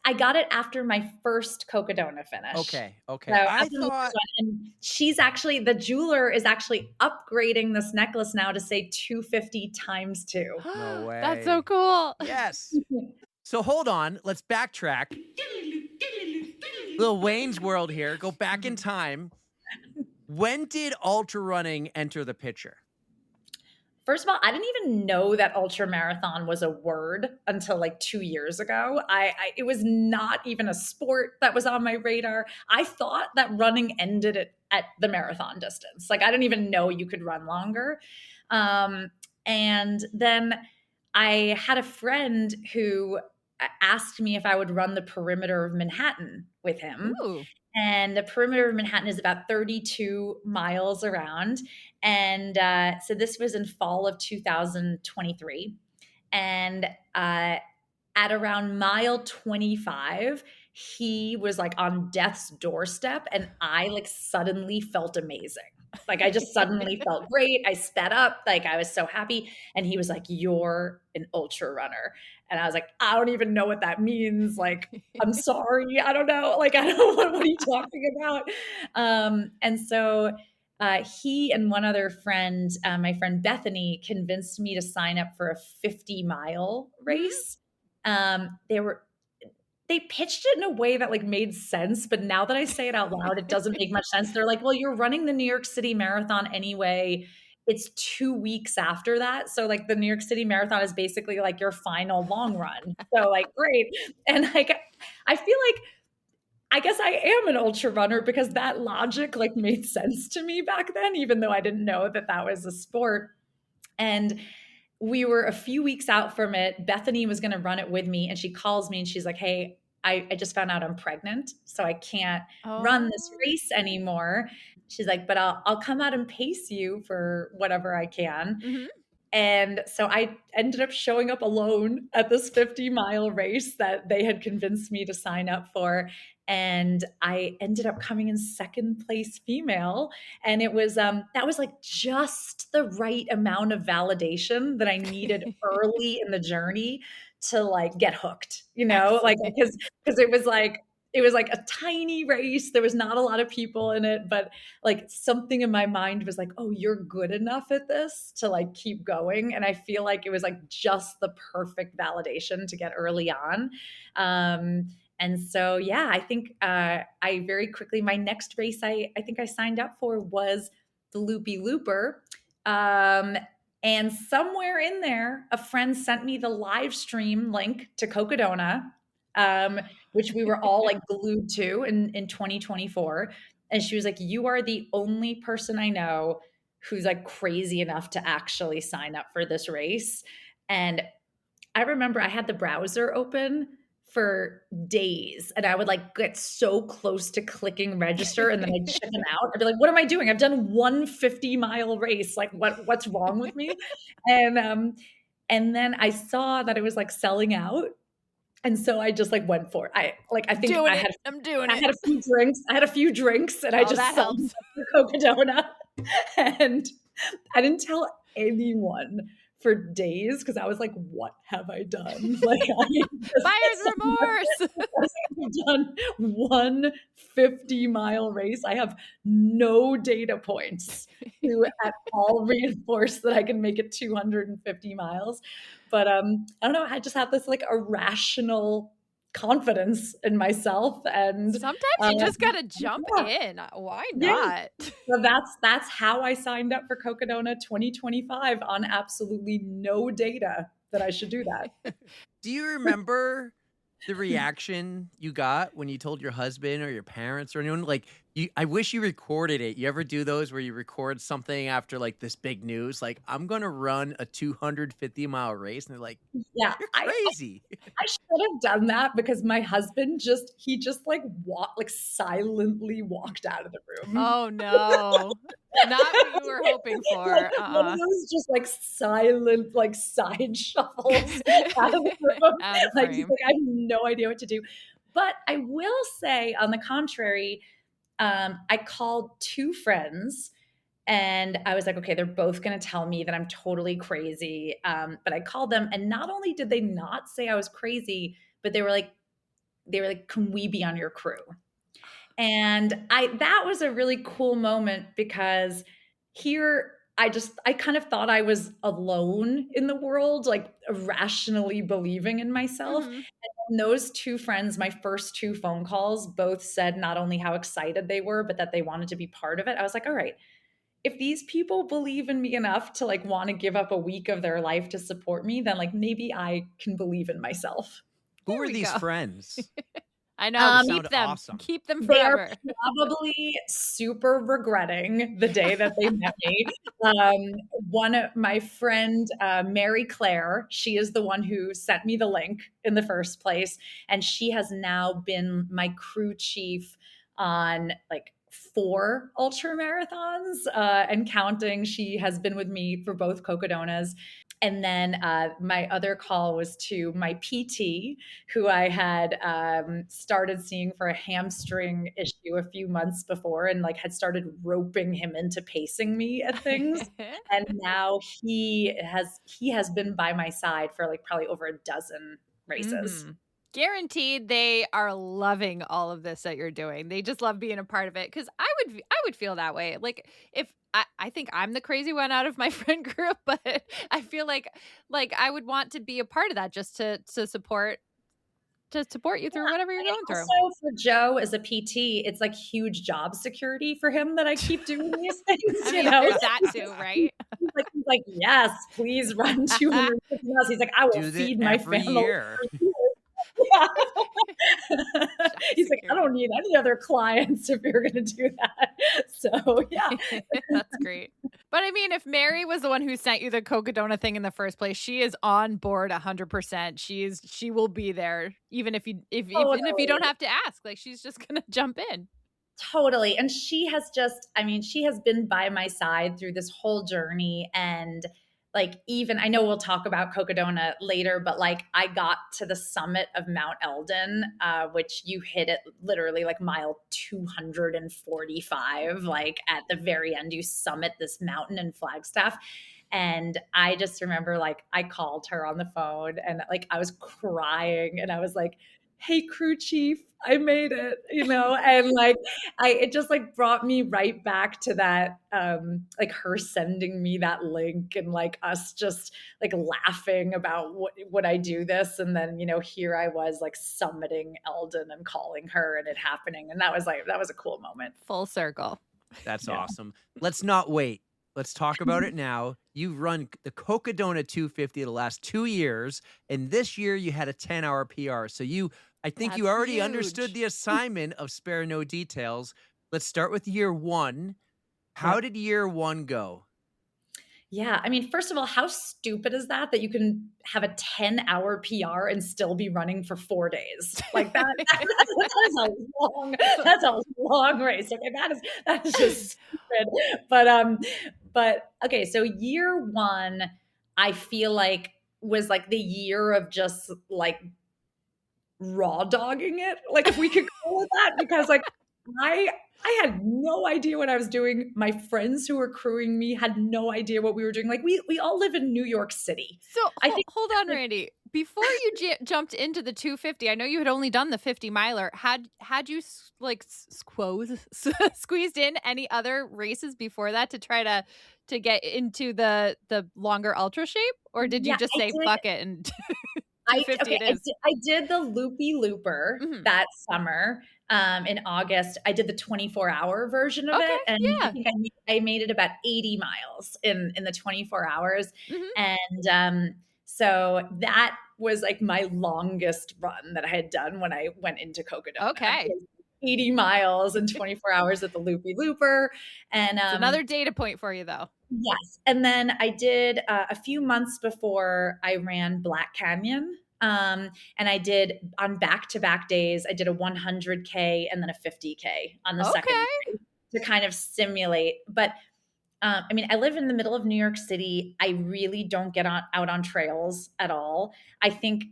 I got it after my first Cocodona finish. Okay. So I after the thought first one, and she's actually, the jeweler is actually upgrading this necklace now to say 250 times 2. no way. That's so cool. Yes. So hold on, let's backtrack. Little Wayne's World here. Go back in time. When did ultra running enter the picture? First of all, I didn't even know that ultra marathon was a word until like 2 years ago. It was not even a sport that was on my radar. I thought that running ended at the marathon distance. Like, I didn't even know you could run longer. And then I had a friend who asked me if I would run the perimeter of Manhattan with him. Ooh. And the perimeter of Manhattan is about 32 miles around. And so this was in fall of 2023. And at around mile 25, he was like on death's doorstep, and I like suddenly felt amazing. Like, I just suddenly felt great. I sped up, like I was so happy. And he was like, "You're an ultra runner." And I was like, "I don't even know what that means. Like, I'm sorry. I don't know. Like, I don't know what are you talking about?" And so he and one other friend, my friend Bethany, convinced me to sign up for a 50-mile race. They pitched it in a way that like made sense, but now that I say it out loud, it doesn't make much sense. They're like, "Well, you're running the New York City Marathon anyway. It's 2 weeks after that. So like the New York City Marathon is basically like your final long run." So like, great. And like, I feel like, I guess I am an ultra runner because that logic like made sense to me back then, even though I didn't know that that was a sport. And we were a few weeks out from it. Bethany was going to run it with me, and she calls me and she's like, "Hey, I just found out I'm pregnant, so I can't run this race anymore." She's like, "But I'll come out and pace you for whatever I can." Mhm. And so I ended up showing up alone at this 50-mile race that they had convinced me to sign up for. And I ended up coming in second place female. And it was, that was like just the right amount of validation that I needed early in the journey to like get hooked, you know, like, because it was like a tiny race. There was not a lot of people in it, but like something in my mind was like, "Oh, you're good enough at this to like keep going." And I feel like it was like just the perfect validation to get early on. And so, yeah, I think I very quickly, my next race I think I signed up for was the Loopy Looper. And somewhere in there, a friend sent me the live stream link to Cocodona, which we were all like glued to in 2024. And she was like, "You are the only person I know who's like crazy enough to actually sign up for this race." And I remember I had the browser open for days, and I would like get so close to clicking register, and then I'd chicken out. I'd be like, "What am I doing? I've done one 50-mile race. Like, what's wrong with me?" And then I saw that it was like selling out. And so I just like went for it. I think Doing I it. had I'm doing I it. had a few drinks. I had a few drinks, and I Oh, just that signed helps. up for Cocodona. And I didn't tell anyone for days because I was like, "What have I done?" Like, Buyer's remorse. I've done one 50-mile race. I have no data points to at all reinforce that I can make it 250 miles. But I don't know. I just have this like irrational confidence in myself, and Sometimes you just gotta jump in. Why not? so that's how I signed up for Cocodona 2025 on absolutely no data that I should do that. Do you remember the reaction you got when you told your husband or your parents or anyone? Like, I wish you recorded it. You ever do those where you record something after like this big news? Like, I'm gonna run a 250-mile race, and they're like, Yeah, "You're crazy." I should have done that because my husband just like silently walked out of the room. Oh no. Not what you were hoping for. One of those just like silent, like side shuffles out of the room. Out of Like, he's frame. like, I have no idea what to do. But I will say, on the contrary, I called 2 friends and I was like, okay, they're both going to tell me that I'm totally crazy. But I called them, and not only did they not say I was crazy, but they were like, can we be on your crew? And that was a really cool moment because here I kind of thought I was alone in the world, like rationally believing in myself. Mhm. And those 2 friends, my first 2 phone calls, both said not only how excited they were, but that they wanted to be part of it. I was like, all right, if these people believe in me enough to like want to give up a week of their life to support me, then like maybe I can believe in myself. Who There are we these go. friends? I know. They Keep sound them. awesome. Keep them They are forever. probably super regretting the day that they met me. One of my friend, Mary Claire, she is the one who sent me the link in the first place, and she has now been my crew chief on like 4 ultra marathons and counting. She has been with me for both Cocodonas. And then my other call was to my PT, who I had started seeing for a hamstring issue a few months before, and like had started roping him into pacing me at things. And now he has been by my side for like probably over a dozen races. Mhm. Guaranteed they are loving all of this that you're doing. They just love being a part of it, cuz I would feel that way. Like if I think I'm the crazy one out of my friend group, but I feel like I would want to be a part of that just to support you through whatever you're And going through. also for Joe as a PT, it's like huge job security for him that I keep doing these things, I you mean, know? there's that too, right? He's like, yes, please run 250 miles. He's like, I will Do that feed my every family year. for years. Yeah. Job He's like, I security. don't need any other clients if you're going to do that. So, yeah. That's great. But I mean, if Mary was the one who sent you the Cocodona thing in the first place, she is on board 100%. She will be there even if even if you don't Totally. have to ask. Like she's just gonna jump in. Totally. And she has she has been by my side through this whole journey. And like, even I know we'll talk about Cocodona later, but like I got to the summit of Mount Eldon, which you hit it literally like mile 245. Like at the very end, you summit this mountain in Flagstaff. And I just remember like I called her on the phone and like I was crying and I was like, hey, crew chief, I made it, and like it just like brought me right back to that, like her sending me that link and like us just like laughing about what would I do this, and then here I was like summiting Eldon and calling her and it happening, and that was a cool moment. Full circle. That's Yeah. awesome. Let's not wait. Let's talk about it now. You've run the Cocodona 250 the last 2 years, and this year you had a 10-hour PR. So I think you That's already understood huge. the assignment of spare no details. Let's start with year 1. How Yep. did year 1 go? Yeah, I mean, first of all, how stupid is that you can have a 10-hour PR and still be running for 4 days? Like that's a long race. Okay, that is just stupid. But okay, so year 1, I feel like was like the year of just like raw dogging it, like if we could call it that, because like I I had no idea what I was doing. My friends who were crewing me had no idea what we were doing. Like we all live in New York City. So I think hold on, Randy. Before you jumped into the 250, I know you had only done the 50 miler. Had you squeezed in any other races before that to try to get into the longer ultra shape, or did you yeah, just I say did. fuck it and I 250 okay, it is? I did the loopy looper Mhm. that summer. In August, I did the 24-hour version of Okay, it, and I yeah. think I made it about 80 miles in the 24 hours, Mhm. and so that was like my longest run that I had done when I went into Cocodona. Okay. 80 miles in 24 hours at the Loopy Looper. And It's another data point for you, though. yes. And then I did a few months before I ran Black Canyon. And I did on back-to-back days, I did a 100K and then a 50K on the second Okay. day to kind of simulate. But I mean, I live in the middle of New York City. I really don't get out on trails at all. I think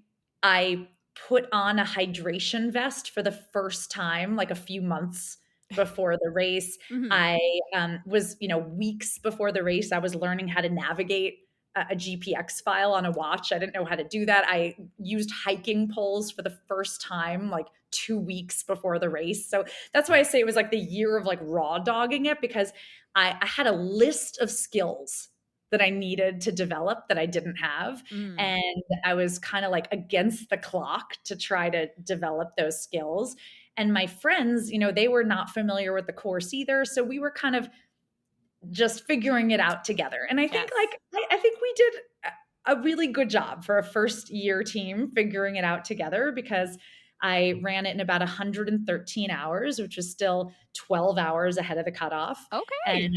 I put on a hydration vest for the first time, like a few months before the race. Mhm. I was, weeks before the race, I was learning how to navigate a GPX file on a watch. I didn't know how to do that. I used hiking poles for the first time, like 2 weeks before the race. So that's why I say it was like the year of like raw dogging it, because I had a list of skills that I needed to develop that I didn't have. Mm. And I was kind of like against the clock to try to develop those skills. And my friends, they were not familiar with the course either. So we were kind of just figuring it out together. And I think Yes. I think we did a really good job for a first year team figuring it out together, because I ran it in about 113 hours, which was still 12 hours ahead of the cutoff. And Okay.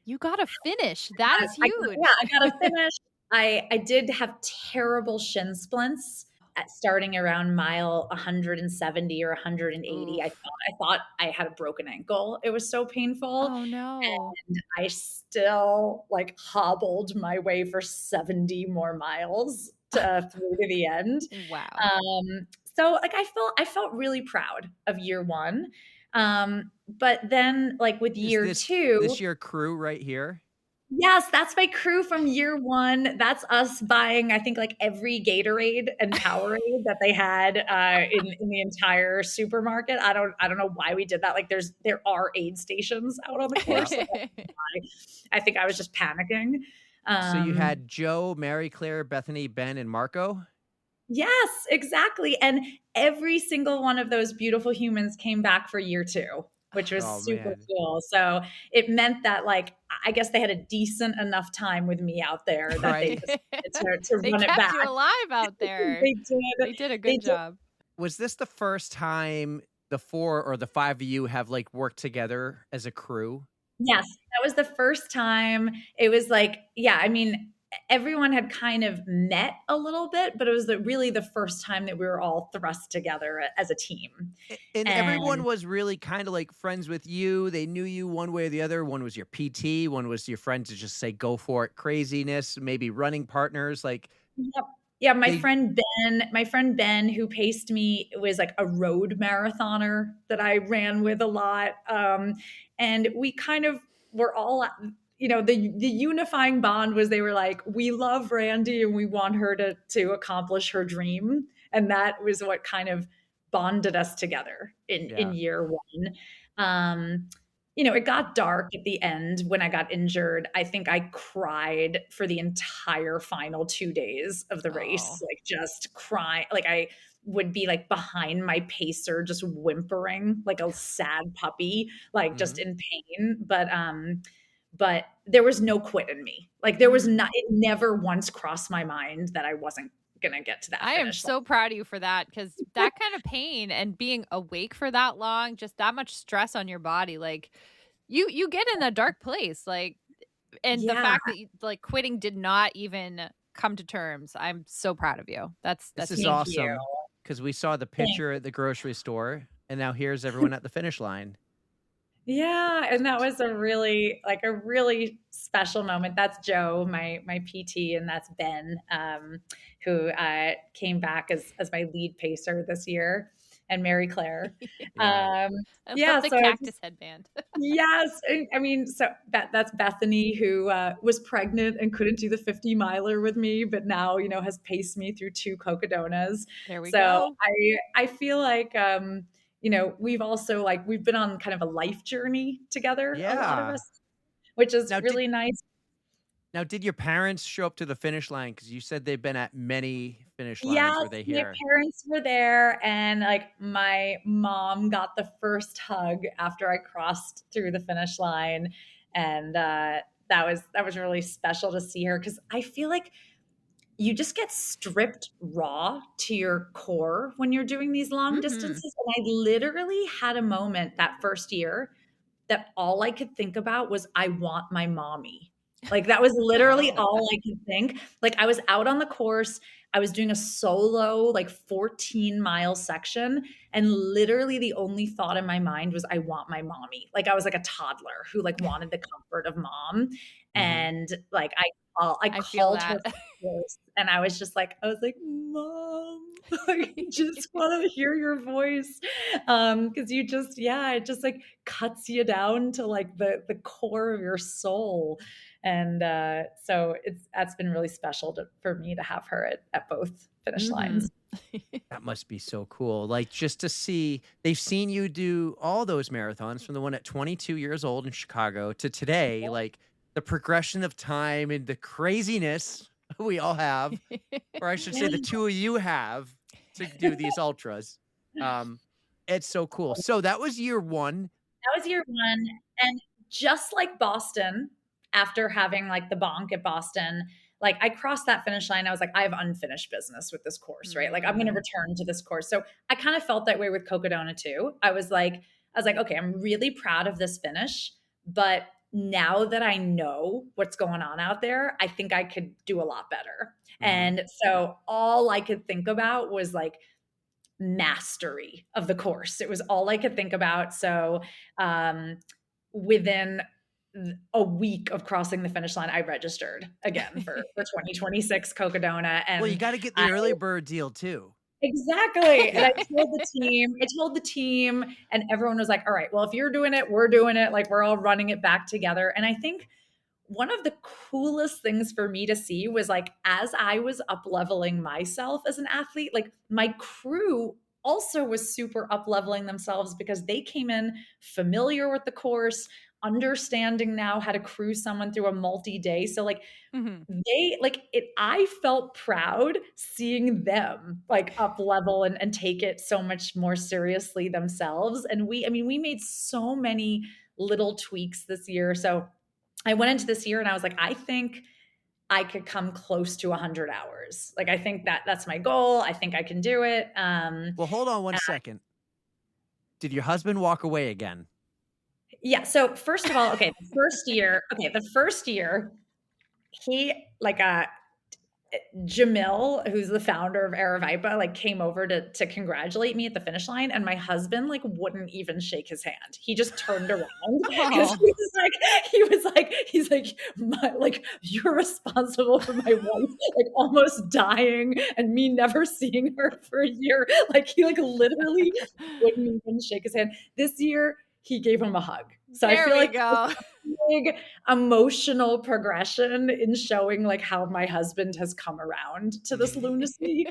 You got to finish. That is huge. I got to finish. I did have terrible shin splints at starting around mile 170 or 180. I Oof. thought I had a broken ankle. It was so painful. Oh, no. And I still like hobbled my way for 70 more miles through to the end. Wow. So like I felt really proud of year one. But then like with Is year two, this your crew right here? yes, that's my crew from year one. That's us buying, I think, like every Gatorade and Powerade that they had in the entire supermarket. I don't know why we did that. Like there are aid stations out on the Yeah. course. Like, I think I was just panicking. So you Um, had Joe, Mary Claire, Bethany, Ben, and Marco? yes, exactly. And every single one of those beautiful humans came back for year two, which was Oh, super man. cool. So it meant that, like, I guess they had a decent enough time with me out there that they Right. decided to They run it kept back. you alive out there. They did. They did a They good did. job. Was this the first time the 4 or the 5 of you have, like, worked together as a crew? Yes, that was the first time. It was like, yeah, I mean, everyone had kind of met a little bit, but it was really the first time that we were all thrust together as a team. And everyone And was really kinda, like, friends with you. They knew you one way or the other. One was your PT, one was your friend to just say, "Go for it," craziness, maybe running partners, like, yep. Yeah, they My friend Ben, who paced me, was like a road marathoner that I ran with a lot. And we kind of were all, the unifying bond was they were like, we love Randy and we want her to accomplish her dream. And that was what kind of bonded us together in Yeah. year one. Um, it got dark at the end when I got injured. I think I cried for the entire final 2 days of the race, Oh. like, just crying. Like, I would be, like, behind my pacer, just whimpering like a sad puppy, like, just Mhm. in pain. But there was no quit in me. Like, there was Mm. not it never once crossed my mind that I wasn't gonna get to that I am finish line. so proud of you for that, because that kind of pain and being awake for that long, just that much stress on your body, like you get in a dark place, like, and the Yeah, fact that you, like, quitting did not even come to terms. I'm so proud of you. This That's is thank huge. you. awesome because we saw the Thank picture at the grocery store, and now here's everyone at the finish line. Yeah, and that was a really special moment. That's Joe, my PT, and that's Ben, who came back as my lead pacer this year, and Mary Claire. Yeah. Um, I love yeah, the so I just cactus headband. yes, I mean, so that's Bethany, who was pregnant and couldn't do the 50-miler with me, but now has paced me through 2 Cocodonas. There we So go. I feel like we've been on kind of a life journey together, a lot of Yeah. us, which is Now did really nice. now did your parents show up to the finish line? Because you said they've been at many finish lines. Yes, Were they my here? parents were there, and like my mom got the first hug after I crossed through the finish line, and that was really special to see her, because I feel like you just get stripped raw to your core when you're doing these long Mhm. distances. And I literally had a moment that first year that all I could think about was, I want my mommy. Like, that was literally Oh. all I could think. Like, I was out on the course, I was doing a solo, like 14-mile section, and literally the only thought in my mind was, I want my mommy. Like, I was like a toddler who like wanted the comfort of mom. Mhm. And like I I feel called her that. from the course, and I was like, "Mom, I just want to hear your voice." Because you just, yeah, it just like cuts you down to like the core of your soul. And so that's been really special for me to have her at both finish lines. Mhm. That must be so cool. Like, just to see they've seen you do all those marathons from the one at 22 years old in Chicago to today, like, the progression of time and the craziness we all have, or I should say the 2 of you have to do these ultras. Um, it's so cool. So that was year 1. That was year 1, and just like Boston, after having, like, the bonk at Boston, like, I crossed that finish line, I was like, "I have unfinished business with this course," right? Like, I'm gonna Mm. return to this course. So, I kinda felt that way with Cocodona too. I was like, "Okay, I'm really proud of this finish, but now that I know what's going on out there, I think I could do a lot better." Mhm. And so, all I could think about was, like, mastery of the course. It was all I could think about. So, um, within a week of crossing the finish line, I registered again for 2026 Cocodona, Well, you and gotta get I the early bird deal too. exactly. And Yeah. I told the team, and everyone was like, "All right, well, if you're doing it, we're doing it. Like, we're all running it back together." And I think one of the coolest things for me to see was like, as I was up leveling myself as an athlete, like my crew also was super up leveling themselves because they came in familiar with the course, understanding now how to cruise someone through a multi-day. So like Mhm. they like it, I felt proud seeing them like up level and take it so much more seriously themselves. And we made so many little tweaks this year. So I went into this year and I was like, I think I could come close to 100 hours. Like, I think that's my goal. I think I can do it. Well, hold on one second. Did your husband walk away again? Yeah. So first of all, the first year, he like Jamil, who's the founder of Aravipa, like came over to congratulate me at the finish line, and my husband like wouldn't even shake his hand. He just turned around because Oh. he's like, like you're responsible for my wife like almost dying and me never seeing her for a year. Like he like literally wouldn't even shake his hand. This year he gave him a hug. So I There feel we like go. big emotional progression in showing like how my husband has come around to this lunacy.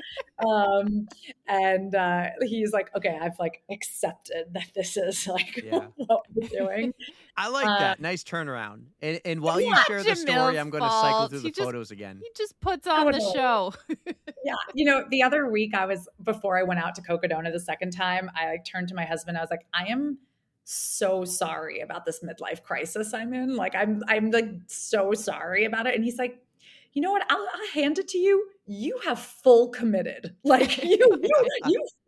Um, and he's like, okay, I've like accepted that this is like Yeah. what we're doing. I like Uh, that. Nice turnaround. And while It's you not share the story, Jamil's I'm gonna cycle fault. through the photos again. He just puts on the totally. show. Yeah. The other week before I went out to Cocodona the second time, I like turned to my husband. I was like, I am so sorry about this midlife crisis I'm in. Like, I'm like so sorry about it. And he's like, you know what? I'll hand it to you. You have full committed. Like you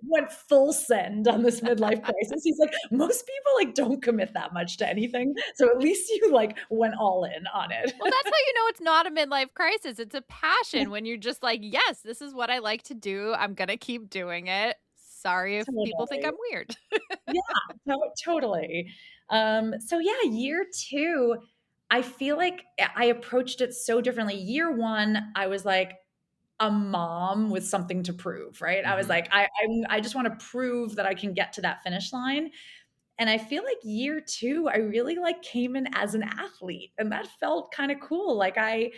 went full send on this midlife crisis. He's like, most people like don't commit that much to anything. So at least you like went all in on it. Well, that's how you know it's not a midlife crisis. It's a passion when you're just like, yes, this is what I like to do. I'm going to keep doing it. Sorry if people think Totally. I'm weird. Yeah, totally. So yeah, year 2, I feel like I approached it so differently. Year 1, I was like a mom with something to prove, right? I was Mhm. like, I just want to prove that I can get to that finish line. And I feel like year 2, I really like came in as an athlete, and that felt kind of cool. Like I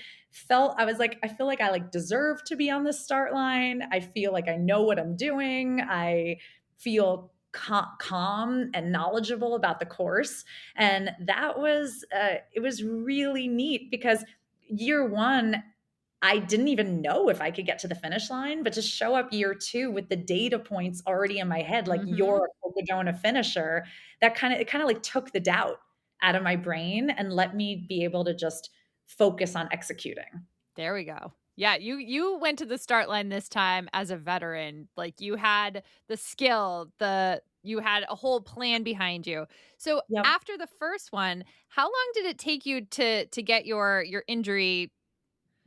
was like, I feel like I like deserve to be on the start line. I feel like I know what I'm doing. I feel calm and knowledgeable about the course. And that was, it was really neat because year 1, I didn't even know if I could get to the finish line, but to show up year 2 with the data points already in my head, like Mhm. you're a Cocodona finisher, it kind of like took the doubt out of my brain and let me be able to just focus on executing. There we go. Yeah, you went to the start line this time as a veteran. Like, you had the skill, you had a whole plan behind you. So, Yep. after the first one, how long did it take you to get your injury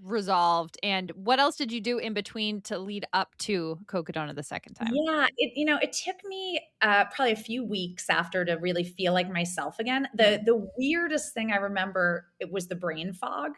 resolved, and what else did you do in between to lead up to Cocodona the second time? Yeah, it took me, probably a few weeks after to really feel like myself again. The Mm. the weirdest thing I remember, it was the brain fog.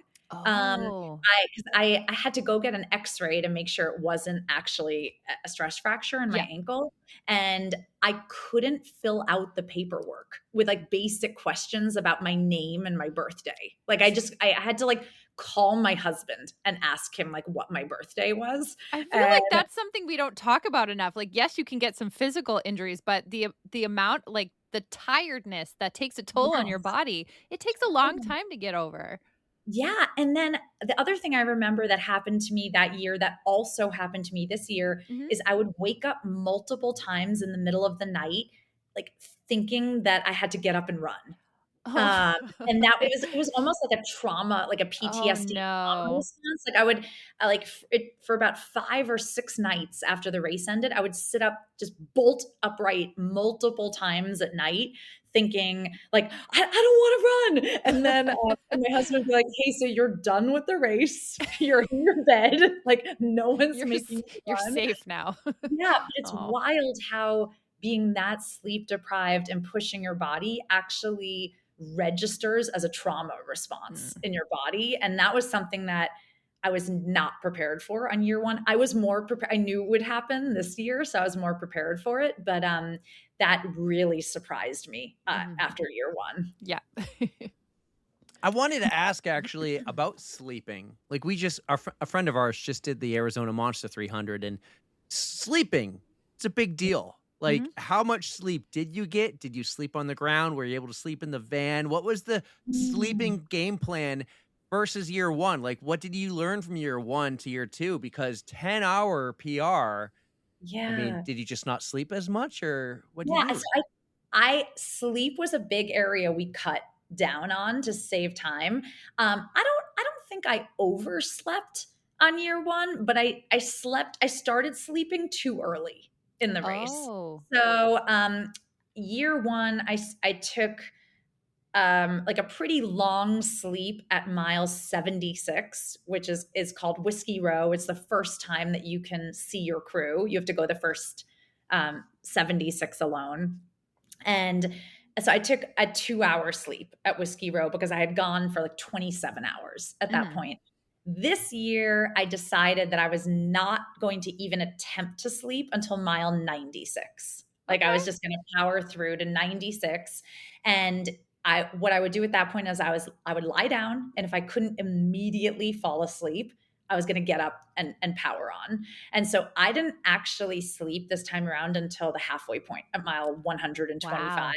Um, Oh. 'Cause I had to go get an X-ray to make sure it wasn't actually a stress fracture in my Yeah. ankle, and I couldn't fill out the paperwork with, like, basic questions about my name and my birthday. Like, I had to, like, call my husband and ask him, like, what my birthday was, I feel and like that's something we don't talk about enough. Like, yes, you can get some physical injuries, but the amount, like, the tiredness that takes a toll on your yes. body, it takes a long time to get over. Yeah, and then the other thing I remember that happened to me that year that also happened to me this year Mhm. is I would wake up multiple times in the middle of the night, like, thinking that I had to get up and run. Oh. Um, and that it was almost like a trauma, like a Oh, PTSD trauma no. response. Like, I would I like f it for about 5 or 6 nights after the race ended, I would sit up, just bolt upright multiple times at night, thinking, like, "I don't wanna run." And then, and my husband would be like, "Hey, so you're done with the race. You're in your bed, like, no one's making you You're run." safe now. Yeah, it's Oh. wild how being that sleep deprived and pushing your body actually registers as a trauma response Mm. in your body, and that was something that I was not prepared for on year 1. I was more prepared. I knew it would happen this year, so I was more prepared for it, but, that really surprised me, Mhm. after year 1. Yeah. I wanted to ask actually about sleeping. Like we just a friend of ours just did the Arizona Monster 300 and sleeping, it's a big deal. Like Mhm. how much sleep did you get? Did you sleep on the ground? Were you able to sleep in the van? What was the Mm. sleeping game plan versus year 1? Like what did you learn from year 1 to year 2 because 10-hour PR, I mean, Yeah. did you just not sleep as much or what do you Yeah, so do? I sleep was a big area we cut down on to save time. I don't think I overslept on year 1, but I started sleeping too early in the race. Oh. So, year 1, I took, like, a pretty long sleep at mile 76, which is called Whiskey Row. It's the first time that you can see your crew. You have to go the first, 76 alone. And so I took a 2-hour sleep at Whiskey Row because I had gone for like 27 hours at that Mhm. point. This year, I decided that I was not going to even attempt to sleep until mile 96. Like, I Okay. was just going to power through to 96. And what I would do at that point is I would lie down, and if I couldn't immediately fall asleep, I was going to get up and power on. And so I didn't actually sleep this time around until the halfway point at mile 125. Wow.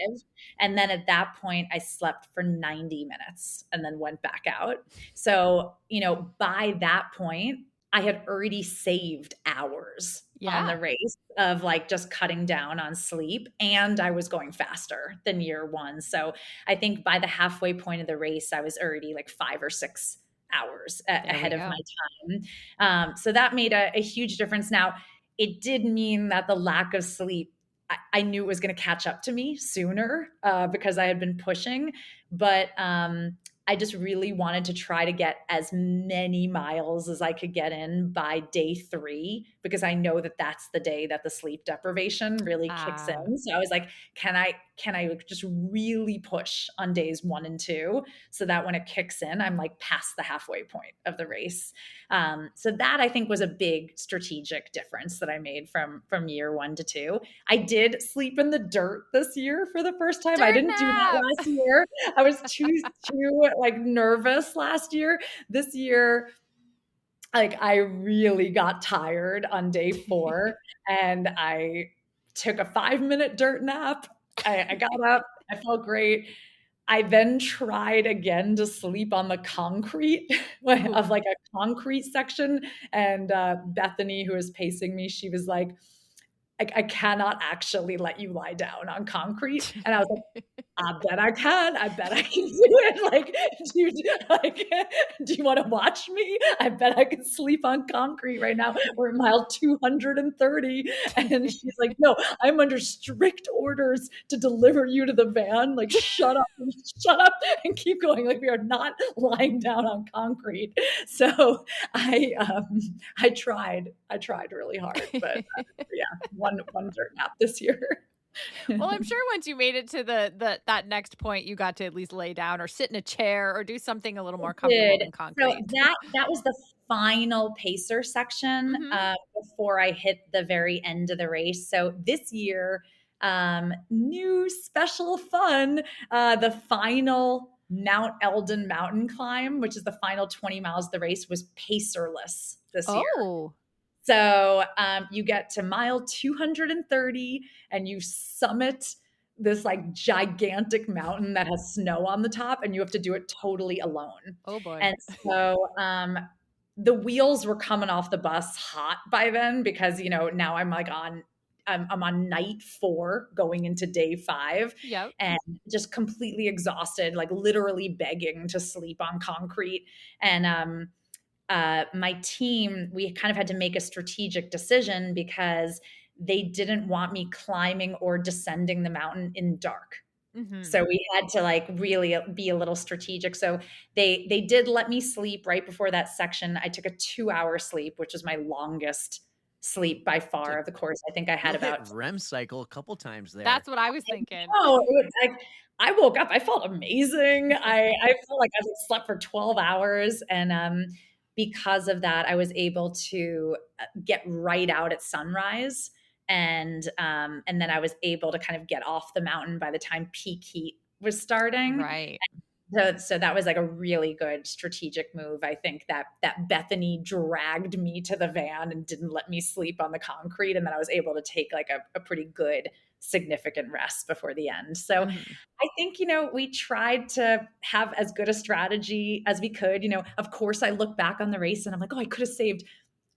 And then at that point, I slept for 90 minutes and then went back out. So, by that point, I had already saved hours on Yeah. the race of, like, just cutting down on sleep, and I was going faster than year 1. So I think by the halfway point of the race, I was already like 5 or 6 hours There we ahead of my go. time. So that made a huge difference. Now, it did mean that the lack of sleep, I knew it was going to catch up to me sooner, because I had been pushing, but I just really wanted to try to get as many miles as I could get in by day 3 because I know that that's the day that the sleep deprivation really kicks Ah. in. So I was like, can I just really push on days 1 and 2 so that when it kicks in, I'm like past the halfway point of the race. So that I think was a big strategic difference that I made from year 1 to 2. I did sleep in the dirt this year for the first time. I Dirt didn't do that nap. last year. I was too like nervous last year. This year, like, I really got tired on day 4 and I took a 5-minute dirt nap. I got up, I felt great. I then tried again to sleep on the concrete Ooh. of, like, a concrete section, and, Bethany, who was pacing me, she was like, I cannot actually let you lie down on concrete." And I was like, I bet I can. I bet I can do it. Like, do you want to watch me? I bet I can sleep on concrete right now. We're at mile 230. And she's like, no, I'm under strict orders to deliver you to the van. Like, shut up and keep going. Like, we are not lying down on concrete. So I tried really hard, but yeah, one dirt nap this year. Well, I'm sure once you made it to that next point, you got to at least lay down or sit in a chair or do something a little more comfortable than So concrete. that was the final pacer section before I hit the very end of the race. So this year, new special fun, the final Mount Eldon mountain climb, which is the final 20 miles of the race, was pacerless this year. Oh. So you get to mile 230 and you summit this like gigantic mountain that has snow on the top, and you have to do it totally alone. Oh boy. And so the wheels were coming off the bus hot by then, because, you know, now I'm like I'm on night 4 going into day 5. Yep. And just completely exhausted, like literally begging to sleep on concrete. And my team, we kind of had to make a strategic decision because they didn't want me climbing or descending the mountain in dark. So we had to like really be a little strategic. So they did let me sleep right before that section. I took a 2-hour sleep, which is my longest sleep by far of the course. I think I had about REM cycle a couple times there. That's what I was thinking. Oh, it was like I woke up, I felt amazing. I felt like I slept for 12 hours, and because of that, I was able to get right out at sunrise. And then I was able to kind of get off the mountain by the time peak heat was starting. Right. So that was like a really good strategic move. I think that Bethany dragged me to the van and didn't let me sleep on the concrete. And then I was able to take like a pretty good, significant rest before the end. So I think, you know, we tried to have as good a strategy as we could. You know, of course, I look back on the race and I'm like, oh, I could have saved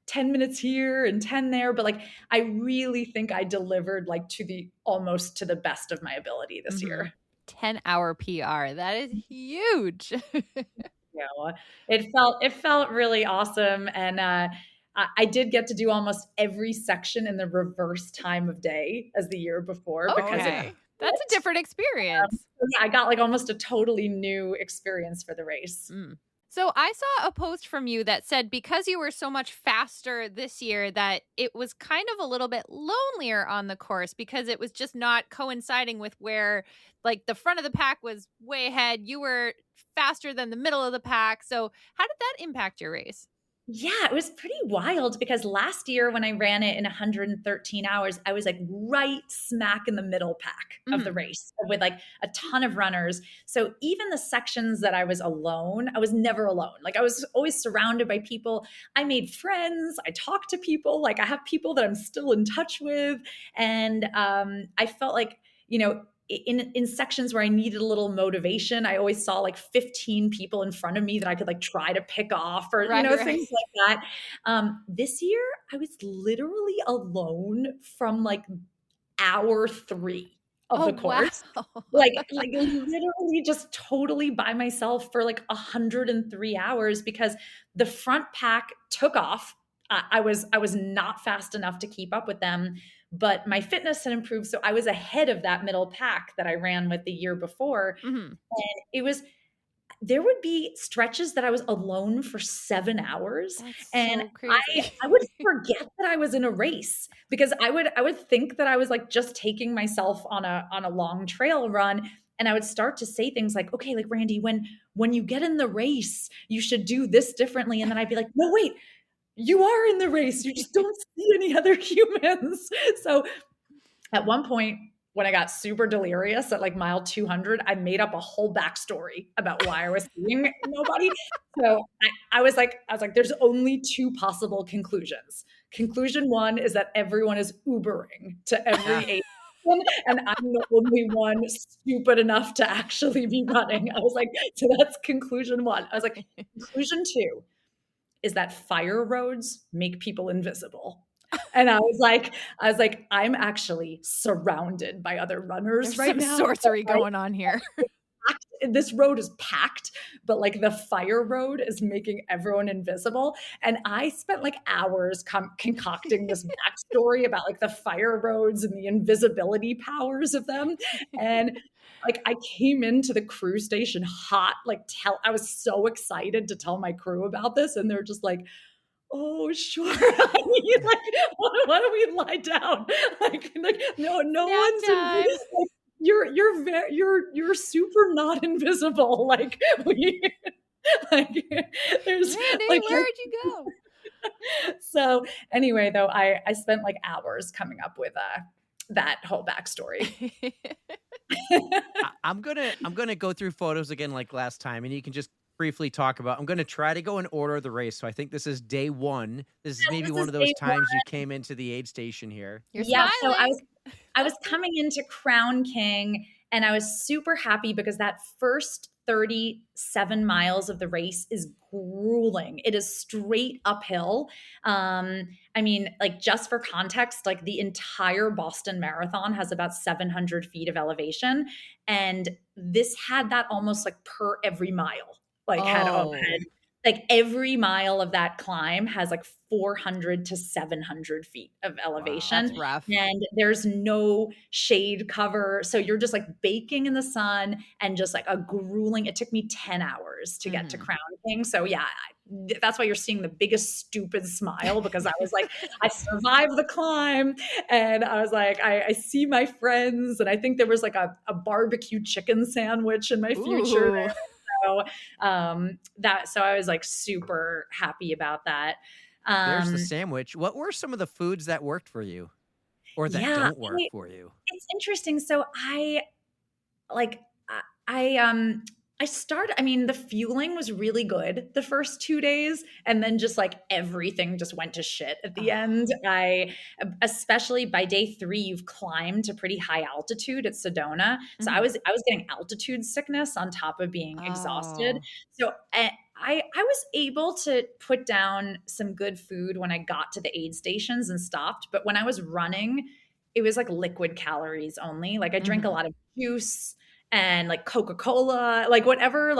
10 minutes here and 10 there. But like, I really think I delivered like almost to the best of my ability this year. 10-hour PR. That is huge. Yeah, it felt really awesome. And I did get to do almost every section in the reverse time of day as the year before. Because that's a different experience. I got like almost a totally new experience for the race. So I saw a post from you that said because you were so much faster this year that it was kind of a little bit lonelier on the course because it was just not coinciding with where like the front of the pack was way ahead. You were faster than the middle of the pack. So how did that impact your race? Yeah, it was pretty wild because last year when I ran it in 113 hours, I was like right smack in the middle pack of the race with like a ton of runners. So even the sections that I was alone, I was never alone. Like I was always surrounded by people. I made friends. I talked to people. Like I have people that I'm still in touch with. And I felt like, you know, in sections where I needed a little motivation, I always saw like 15 people in front of me that I could like try to pick off or, things like that. This year, I was literally alone from like hour 3 of the course. Wow. like literally just totally by myself for like 103 hours because the front pack took off. I was not fast enough to keep up with them, but my fitness had improved. So I was ahead of that middle pack that I ran with the year before. And there would be stretches that I was alone for 7 hours. That's and so crazy. I would forget that I was in a race because I would think that I was like just taking myself on a long trail run. And I would start to say things like, okay, like Randi, when you get in the race, you should do this differently. And then I'd be like, no, wait, you are in the race. You just don't see any other humans. So at one point when I got super delirious at like mile 200, I made up a whole backstory about why I was seeing nobody. So I was like, there's only 2 possible conclusions. Conclusion 1 is that everyone is Ubering to every aid. And I'm the only one stupid enough to actually be running. I was like, so that's conclusion 1. I was like, conclusion 2 is that fire roads make people invisible. And I was like, I'm actually surrounded by other runners There's right some now. sorcery going on here. This road is packed, but like the fire road is making everyone invisible. And I spent like hours concocting this backstory about like the fire roads and the invisibility powers of them. And like I came into the crew station hot, I was so excited to tell my crew about this. And they're just like, oh, sure. I mean, like, why don't we lie down? Like no Nap one's time. like, you're super not invisible. Like we like there's Randy, like where'd you go? so anyway, though, I spent like hours coming up with that whole backstory. I'm gonna go through photos again like last time, and you can just briefly talk about. I'm gonna try to go in order of the race. So I think this is day one. This is maybe This one is of those day times you came into the aid station here. You're Yeah, so smiling. I was coming into Crown King and I was super happy because that first 37 miles of the race is grueling. It is straight uphill. I mean, like just for context, like the entire Boston Marathon has about 700 feet of elevation. And this had that almost like per every mile, had Oh. like every mile of that climb has like 400 to 700 feet of elevation. That's rough. And there's no shade cover. So you're just like baking in the sun and just like it took me 10 hours to get to Crown King. So yeah, that's why you're seeing the biggest stupid smile because I was like, I survived the climb and I was like, I see my friends. And I think there was like a barbecue chicken sandwich in my future there. So so I was like super happy about that. There's the sandwich. What were some of the foods that worked for you, or that Yeah, don't work for you? it's interesting. So like I I started, I mean, the fueling was really good the first 2 days, and then just like everything just went to shit at the end. Especially by day 3, you've climbed to pretty high altitude at Sedona. So I was getting altitude sickness on top of being exhausted. So I was able to put down some good food when I got to the aid stations and stopped. But when I was running, it was like liquid calories only. Like I drank a lot of juice and like Coca-Cola, like whatever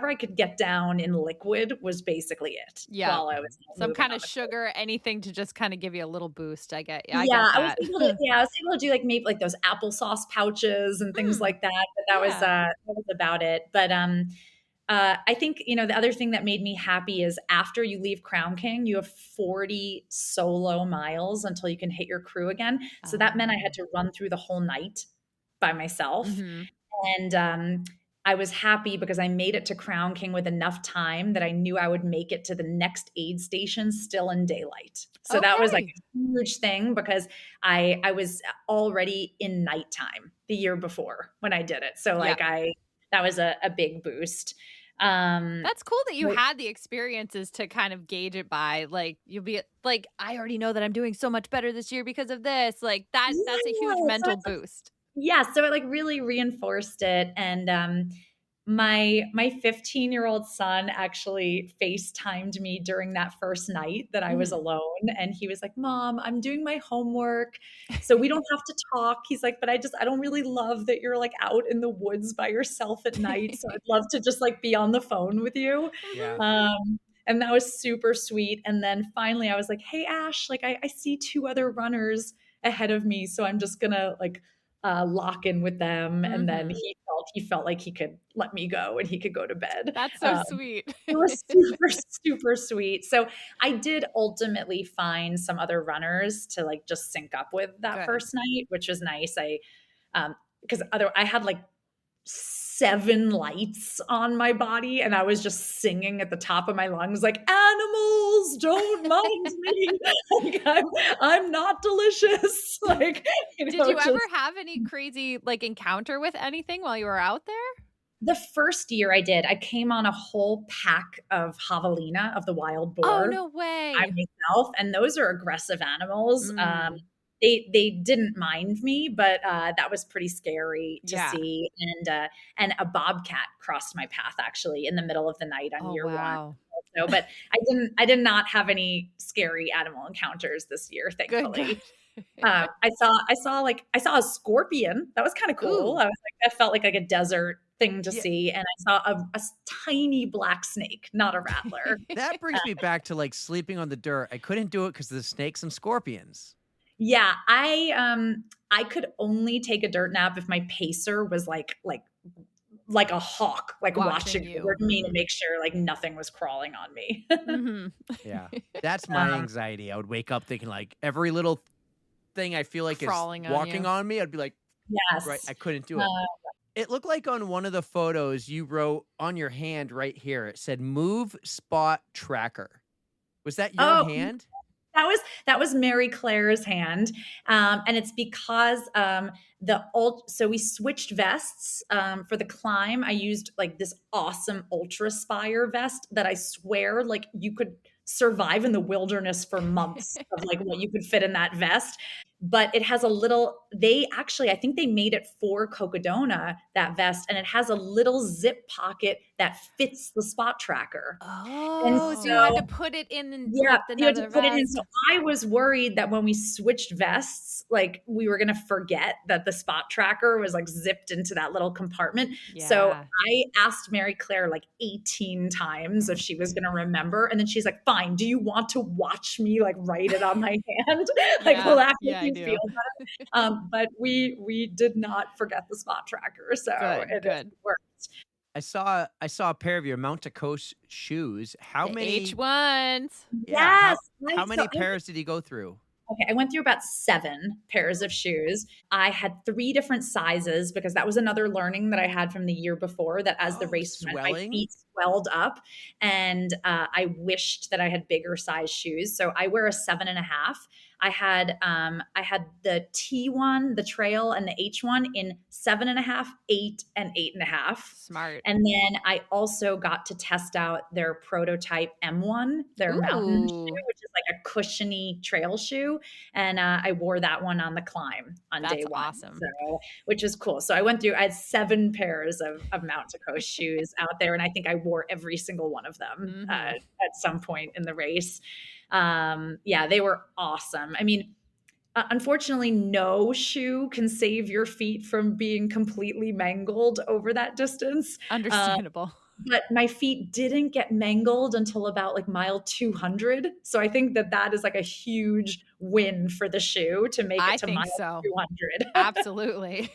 I could get down in liquid was basically it. Yeah. While I was Some moving kind on of the sugar, anything to just kind of give you a little boost. I get yeah, that. I was able to do like maybe like those applesauce pouches and things like that. But that was about it. But I think, the other thing that made me happy is after you leave Crown King, you have 40 solo miles until you can hit your crew again. So that meant I had to run through the whole night by myself. And I was happy because I made it to Crown King with enough time that I knew I would make it to the next aid station still in daylight. So that was like a huge thing because I was already in nighttime the year before when I did it. So that was a big boost. That's cool that you had the experiences to kind of gauge it by. Like you'll be like, I already know that I'm doing so much better this year because of this. Like that's a huge mental boost. Yeah, so it like really reinforced it. And my 15-year-old son actually FaceTimed me during that first night that I was alone. And he was like, Mom, I'm doing my homework. So we don't have to talk. He's like, but I don't really love that you're like out in the woods by yourself at night. So I'd love to just like be on the phone with you. Yeah. And that was super sweet. And then finally I was like, hey, Ash, like I see 2 other runners ahead of me. So I'm just gonna like lock in with them. And then he felt like he could let me go and he could go to bed. That's so sweet. It was super, super sweet. So I did ultimately find some other runners to like just sync up with that first night, which was nice. Because I had like 7 lights on my body and I was just singing at the top of my lungs like, animals don't mind me. Like, I'm not delicious. Like, did you ever have any crazy like encounter with anything while you were out there? The first year I did, I came on a whole pack of javelina, of the wild boar. Oh, no way. By myself, and those are aggressive animals. They didn't mind me, but that was pretty scary to see. And a bobcat crossed my path actually in the middle of the night on year 1. So, but I did not have any scary animal encounters this year, thankfully. Good. I saw a scorpion. That was kind of cool. Ooh. I was like, that felt like a desert thing to Yeah. see. And I saw a tiny black snake, not a rattler. That brings me back to like sleeping on the dirt. I couldn't do it because of the snakes and scorpions. Yeah, I could only take a dirt nap if my pacer was like a hawk, like watching you. over me to make sure like nothing was crawling on me. Yeah. That's my anxiety. I would wake up thinking like every little thing I feel like Crawling is on walking you. on me. I'd be like, Yes. right. I couldn't do it. It looked like on one of the photos you wrote on your hand right here, it said move spot tracker. Was that your hand? That was Mary Claire's hand, and it's because so we switched vests for the climb. I used like this awesome Ultra Spire vest that I swear like you could survive in the wilderness for months of like what you could fit in that vest. But it has a little. I think they made it for Cocodona, that vest, and it has a little zip pocket that fits the spot tracker. Oh, so you had to put it in and Yeah, put you had to another put it in. vest. So I was worried that when we switched vests, like we were going to forget that the spot tracker was like zipped into that little compartment. So Yeah. I asked Mary Claire like 18 times if she was going to remember. And then she's like, fine, do you want to watch me like write it on my hand? Like, Yeah, will that make yeah, I you do. feel better? But we did not forget the spot tracker. So it worked. I saw a pair of your Mount to Coast shoes. How The many H1s. Yeah, Yes. how many pairs did he go through? Okay, I went through about 7 pairs of shoes. I had 3 different sizes because that was another learning that I had from the year before, that as the race went, my swelling? feet swelled up, and I wished that I had bigger size shoes. So I wear a 7.5. I had the T1, the trail, and the H1 in 7.5, 8, and 8.5. Smart. And then I also got to test out their prototype M1, their mountain shoe, which is like a cushiony trail shoe. And I wore that one on the climb on day one. Awesome. So, which is cool. So I had 7 pairs of Mount to Coast shoes out there. And I think I wore every single one of them at some point in the race. Yeah, they were awesome. I mean, unfortunately, no shoe can save your feet from being completely mangled over that distance. Understandable. But my feet didn't get mangled until about like mile 200. So I think that is like a huge win for the shoe to make it to mile 200. Absolutely.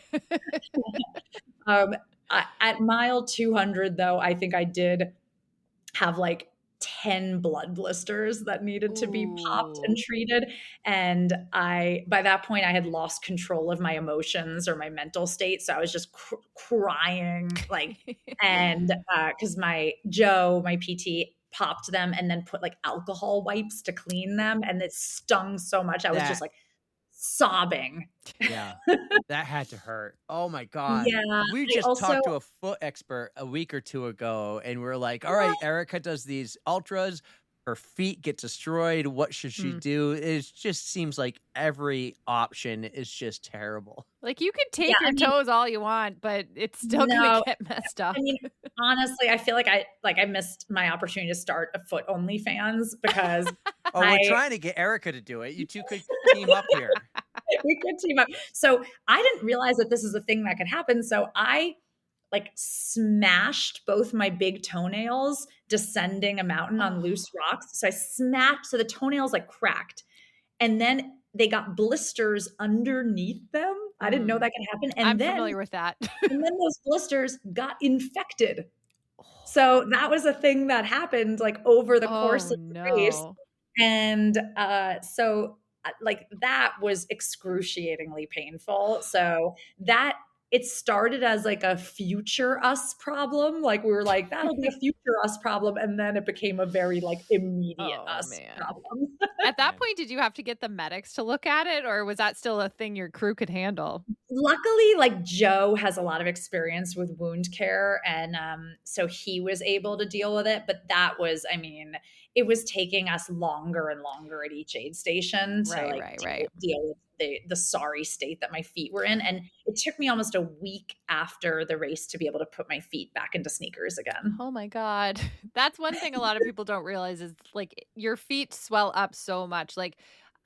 At mile 200, though, I think I did have like 10 blood blisters that needed to be popped and treated. And by that point, I had lost control of my emotions or my mental state. So I was just crying, like, and because my PT popped them and then put like alcohol wipes to clean them. And it stung so much. I was just like sobbing. Yeah, that had to hurt. Oh my God. Yeah. We just talked to a foot expert a week or 2 ago, and we're like, all right, Erica does these ultras. Her feet get destroyed. What should she do? It just seems like every option is just terrible. Like you could tape your toes all you want, but it's still gonna get messed up. I mean, honestly, I feel like I missed my opportunity to start a foot OnlyFans because we're trying to get Erica to do it. You two could team up here. We could team up. So I didn't realize that this is a thing that could happen. So I like smashed both my big toenails descending a mountain on loose rocks. So I smacked, so the toenails like cracked, and then they got blisters underneath them. I didn't know that could happen. And I'm familiar with that. And then those blisters got infected. So that was a thing that happened like over the course of the race. And so like that was excruciatingly painful. So that it started as like a future us problem. Like we were like, that'll be a future us problem. And then it became a very like immediate problem. At that point, did you have to get the medics to look at it, or was that still a thing your crew could handle? Luckily, like Joe has a lot of experience with wound care. And so he was able to deal with it. But that was, I mean, it was taking us longer and longer at each aid station to deal with the sorry state that my feet were in. And it took me almost a week after the race to be able to put my feet back into sneakers again. Oh my God. That's one thing a lot of people don't realize is like your feet swell up so much. Like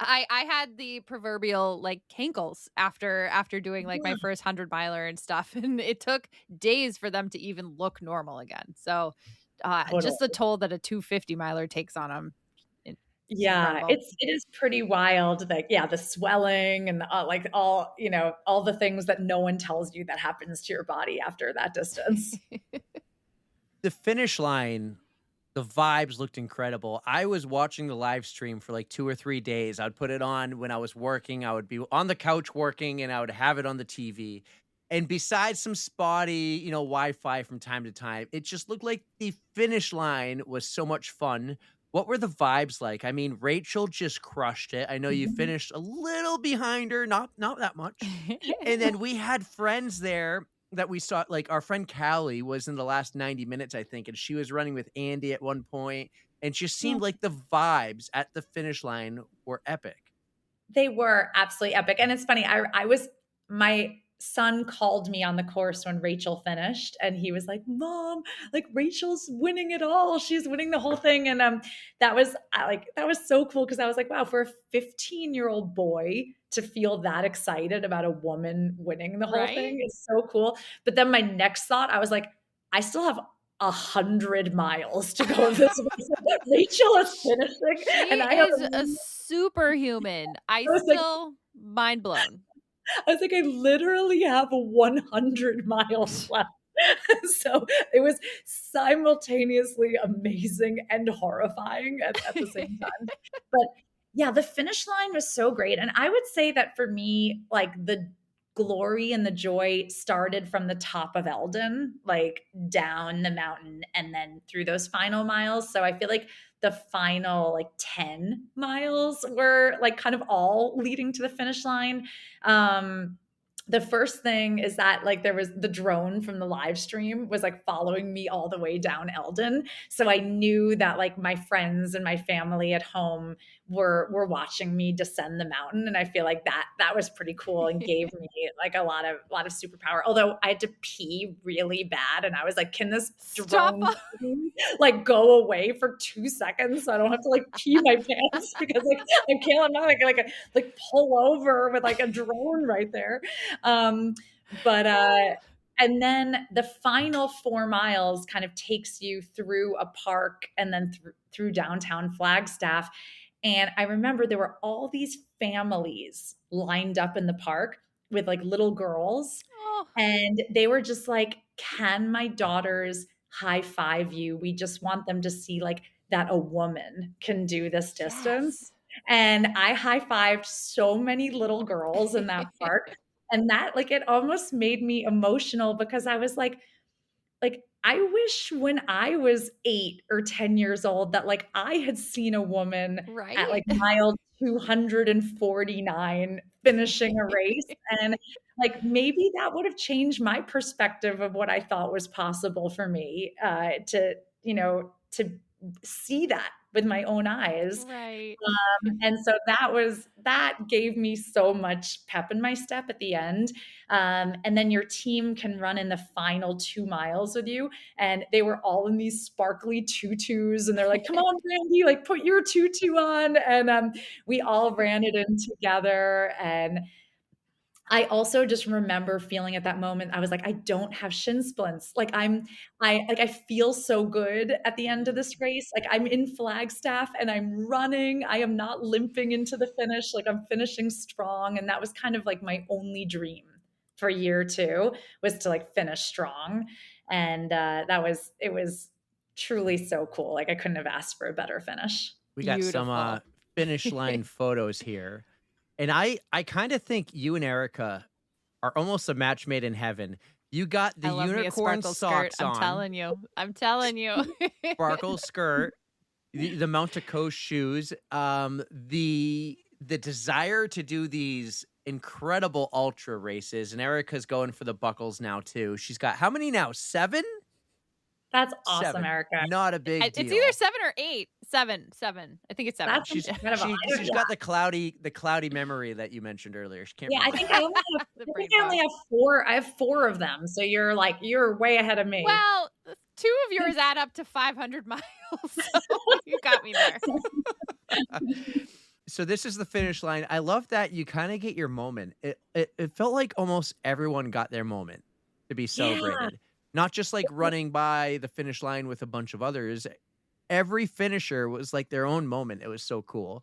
I had the proverbial like cankles after doing like my first 100 miler and stuff, and it took days for them to even look normal again. So Totally. just the toll that a 250 miler takes on them. It's Yeah, incredible. it is pretty wild. Like, yeah, the swelling and like all, all the things that no one tells you that happens to your body after that distance. The finish line, the vibes looked incredible. I was watching the live stream for like 2 or 3 days. I'd put it on when I was working. I would be on the couch working and I would have it on the TV. And besides some spotty, Wi-Fi from time to time, it just looked like the finish line was so much fun. What were the vibes like? I mean, Rachel just crushed it. I know you Mhm. finished a little behind her, not that much. And then we had friends there that we saw, like our friend Callie was in the last 90 minutes, I think, and she was running with Andy at one point, and just seemed like the vibes at the finish line were epic. They were absolutely epic. And it's funny, my son called me on the course when Rachel finished and he was like, "Mom, like Rachel's winning it all. She's winning the whole thing." And that was so cool because I was like, wow, for a 15-year-old boy to feel that excited about a woman winning the whole Right? thing is so cool. But then my next thought, I was like, I still have 100 miles to go of this race. Rachel is finishing She and I have is a superhuman. I I was like, still mind blown. I literally have 100 miles left. So it was simultaneously amazing and horrifying at the same time. But yeah, the finish line was so great. And I would say that for me, like the glory and the joy started from the top of Eldon, like down the mountain and then through those final miles. So I feel like the final like 10 miles were like kind of all leading to the finish line. um the first thing is that like there was the drone from the live stream was like following me all the way down Eldon. So I knew that like my friends and my family at home were watching me descend the mountain. And I feel like that was pretty cool and gave me like a lot of superpower. Although I had to pee really bad. And I was like, can this Stop. drone like go away for 2 seconds so I don't have to like pee my pants because like I can't, I'm not like pull over with like a drone right there. Um, but and then the final 4 miles kind of takes you through a park and then through downtown Flagstaff. And I remember there were all these families lined up in the park with like little girls. Oh, And they were just like, can my daughters high five you? We just want them to see like that a woman can do this distance. yes. And I high fived so many little girls in that park. And that, like, it almost made me emotional because I was like, I wish when I was 8 or 10 years old that like I had seen a woman at Right? like mile 249 finishing a race. And like maybe that would have changed my perspective of what I thought was possible for me to see that with my own eyes. Right. And so that gave me so much pep in my step at the end. And then your team can run in the final 2 miles with you. And they were all in these sparkly tutus. And they're like, come on, Randy, like put your tutu on. And we all ran it in together. And I also just remember feeling at that moment, I was like, I don't have shin splints. I feel so good at the end of this race. Like I'm in Flagstaff and I'm running. I am not limping into the finish. Like I'm finishing strong. And that was kind of like my only dream for year two was to like finish strong. And it was truly so cool. Like I couldn't have asked for a better finish. We got some Beautiful. finish line photos here. And I kind of think you and Erica are almost a match made in heaven. You got the I love me a unicorn sparkle skirt. socks I'm on, telling you. I'm telling you. sparkle skirt, the Mount to Coast shoes, the desire to do these incredible ultra races, and Erica's going for the buckles now too. She's got how many now? 7? That's awesome, 7. Erica. Not a big deal. It's either 7 or 8. 7. I think it's 7. That's She's incredible. she's got the cloudy memory that you mentioned earlier. She can't Yeah, I remember. think I only have, The I brain think I only fog. have 4. I have 4 of them. So you're way ahead of me. Well, 2 of yours add up to 500 miles. So you got me there. So this is the finish line. I love that you kind of get your moment. It felt like almost everyone got their moment to be celebrated. Not just like running by the finish line with a bunch of others. Every finisher was like their own moment. It was so cool.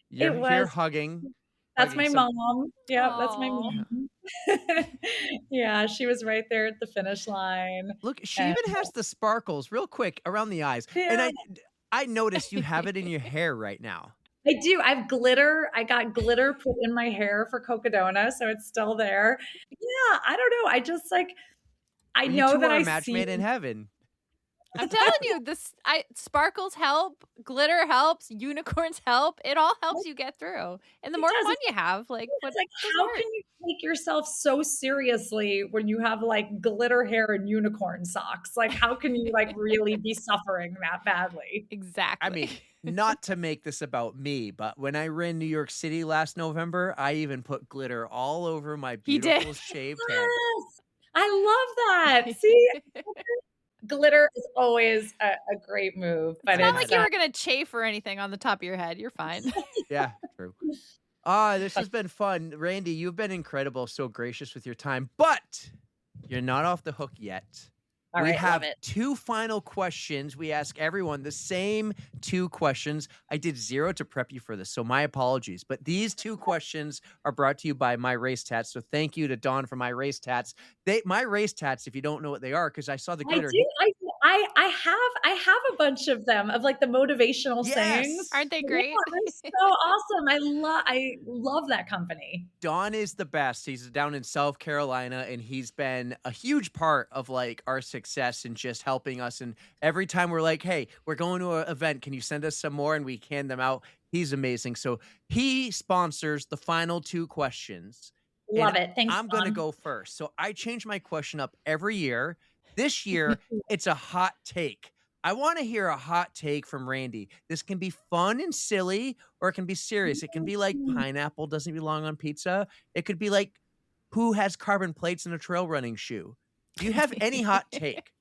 You're It here was. hugging. That's my some- mom. Yep, that's my Aw. mom. Yeah, she was right there at the finish line. Look, she And even has the sparkles real quick around the eyes. And yeah, I noticed you have it in your hair right now. I do. I have glitter. I got glitter put in my hair for Cocodona, so it's still there. Yeah, I don't know. I just I You know two that are I a match see. made in heaven. I'm telling you, sparkles help, glitter helps, unicorns help. It all helps you get through. And the It more does. fun you have, like, what It's like, doesn't how hurt? can you take yourself so seriously when you have like glitter hair and unicorn socks? Like, how can you like really be suffering that badly? Exactly. I mean, not to make this about me, but when I ran New York City last November, I even put glitter all over my He did. beautiful shaved head. Yes, I love that. See, glitter is always a great move, but It's not it's like you were gonna chafe or anything on the top of your head. You're fine. Yeah, true. This has been fun. Randy, you've been incredible, so gracious with your time, but you're not off the hook yet. all We right. have Love it. 2 final questions. We ask everyone the same 2 questions. I did 0 to prep you for this, so my apologies. But these 2 questions are brought to you by My Race Tats. So thank you to Dawn for My Race Tats. My Race Tats, if you don't know what they are, because I saw the I glitter. do. I have a bunch of them of like the motivational sayings. Yes. Aren't they Yeah, great? they're so awesome. I love that company. Don is the best. He's down in South Carolina, and he's been a huge part of like our success and just helping us. And every time we're like, hey, we're going to an event, can you send us some more? And we hand them out. He's amazing. So he sponsors the final 2 questions. Love And it. Thanks. I'm going to Dawn. go first. So I change my question up every year. This year, it's a hot take. I want to hear a hot take from Randy. This can be fun and silly, or it can be serious. It can be like pineapple doesn't belong on pizza. It could be like who has carbon plates in a trail running shoe. Do you have any hot take?